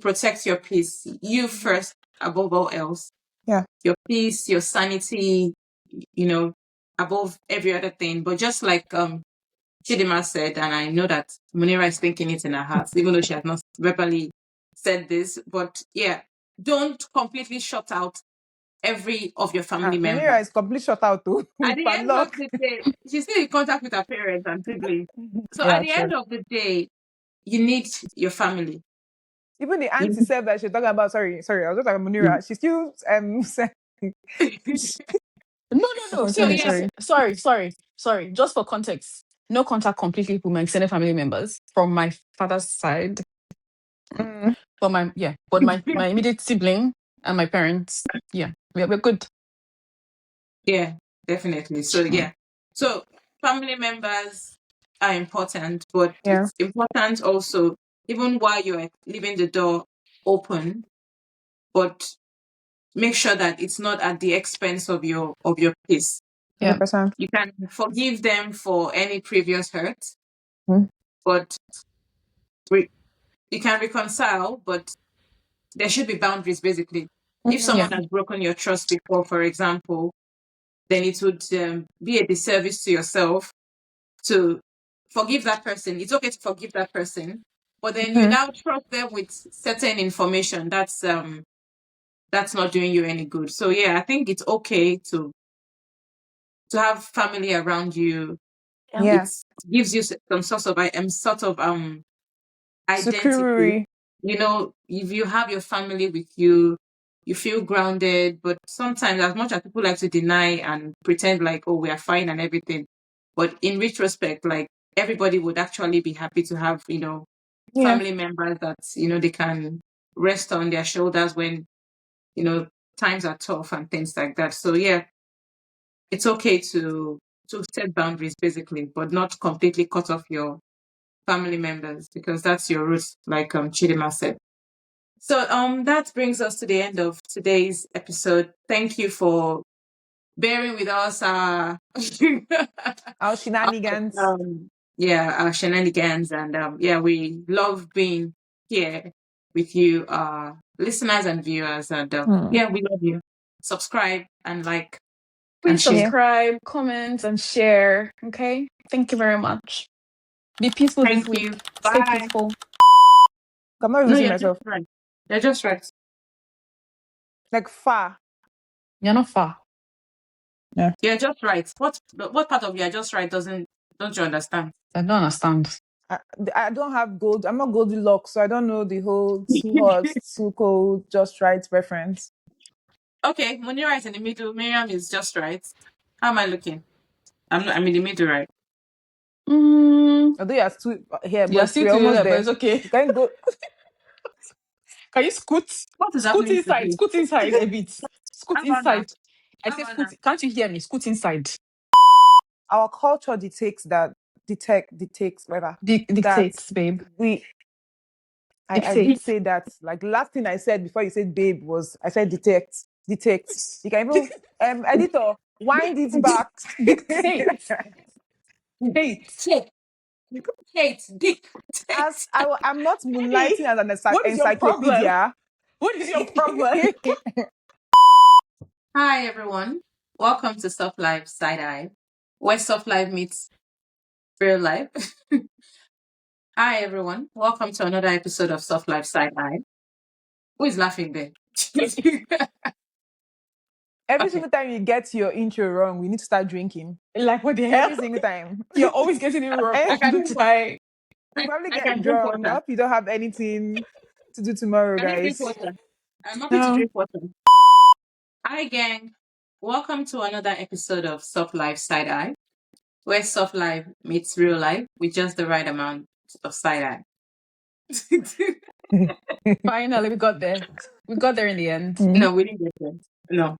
protect your peace. You first, above all else. Yeah. Your peace, your sanity, above every other thing. But just like Chidima said, and I know that Munira is thinking it in her heart, even though she has not verbally said this, but yeah, don't completely shut out every of your family Munira members. is complete shut out too At with the end of padlock. the day, she's still in contact with her parents and siblings. So at Yeah, the true. end of the day, you need your family. Even the You auntie said that she's talking about. Sorry, I was just talking about Munira. She still need- No. continue. See, yeah, sorry. Just for context, no contact completely with my extended family members from my father's side. Mm. But my immediate sibling and my parents, we're good. yeah, definitely. So Mm. yeah, so family members are important, but Yeah, it's important also, even while you're leaving the door open, but make sure that it's not at the expense of your peace. 100%. You can forgive them for any previous hurt, Mm. but you can reconcile, but there should be boundaries basically. If Mhm. someone Yeah. has broken your trust before, for example, then it would be a disservice to yourself to forgive that person. It's okay to forgive that person, but then you now trust them with certain information that's not doing you any good. So yeah, I think it's okay to have family around you. Yeah. It gives you some sort of identity. Security. You know, if you have your family with you, you feel grounded. But sometimes, as much as people like to deny and pretend like, oh, we are fine and everything, but in retrospect, like everybody would actually be happy to have, Yeah. family members that, they can rest on their shoulders when, times are tough and things like that. So yeah, it's okay to set boundaries basically, but not completely cut off your family members because that's your roots, like Chidima said. So that brings us to the end of today's episode. Thank you for bearing with us. Our shenanigans. Our shenanigans, and we love being here with you, listeners and viewers, and we love you. Subscribe and like. Please And share. subscribe, comment, and share. Okay. Thank you very much. Be peaceful this Thank week. you. Stay Bye. peaceful. I'm not even No, seeing you're myself. just right. You're just right. Like far. You're not far. You're just right. What part of you're just right don't you understand? I don't understand. I don't have gold. I'm not Goldilocks, so I don't know the whole too hot, too cold, just right reference. Okay, Munira is in the middle. Miriam is just right. How am I looking? I'm in the middle, right? Although you're still here, You're but still we're almost together, but there. it's okay. You can go. Can you scoot? What is Scoot happening inside. today? Scoot inside a bit. Scoot How about now? inside. I How say about scoot. now? Can't you hear me? Scoot inside. Our culture dictates that whatever. Dictates, babe. I did say that. Like last thing I said before you said babe was I said detect. You can even editor wind it back. Dictate. Hate, dick. As I'm not moonlighting as an What is your problem? encyclopedia. What is your problem? Hi everyone. Welcome to Soft Life Side Eye, where soft life meets real life. Hi everyone. Welcome to another episode of Soft Life Side Eye. Who is laughing there? Every single time you get your intro wrong, we need to start drinking. Like what the hell? Every single time. You're always getting it wrong. I can All the time. You probably I get can drink drunk. I water. hope you don't have anything to do tomorrow, Can I drink guys. water? I'm happy to drink water. Hi gang. Welcome to another episode of Soft Life Side Eye, where soft life meets real life with just the right amount of side eye. Finally, we got there. We got there in the end. No, we didn't get there. No.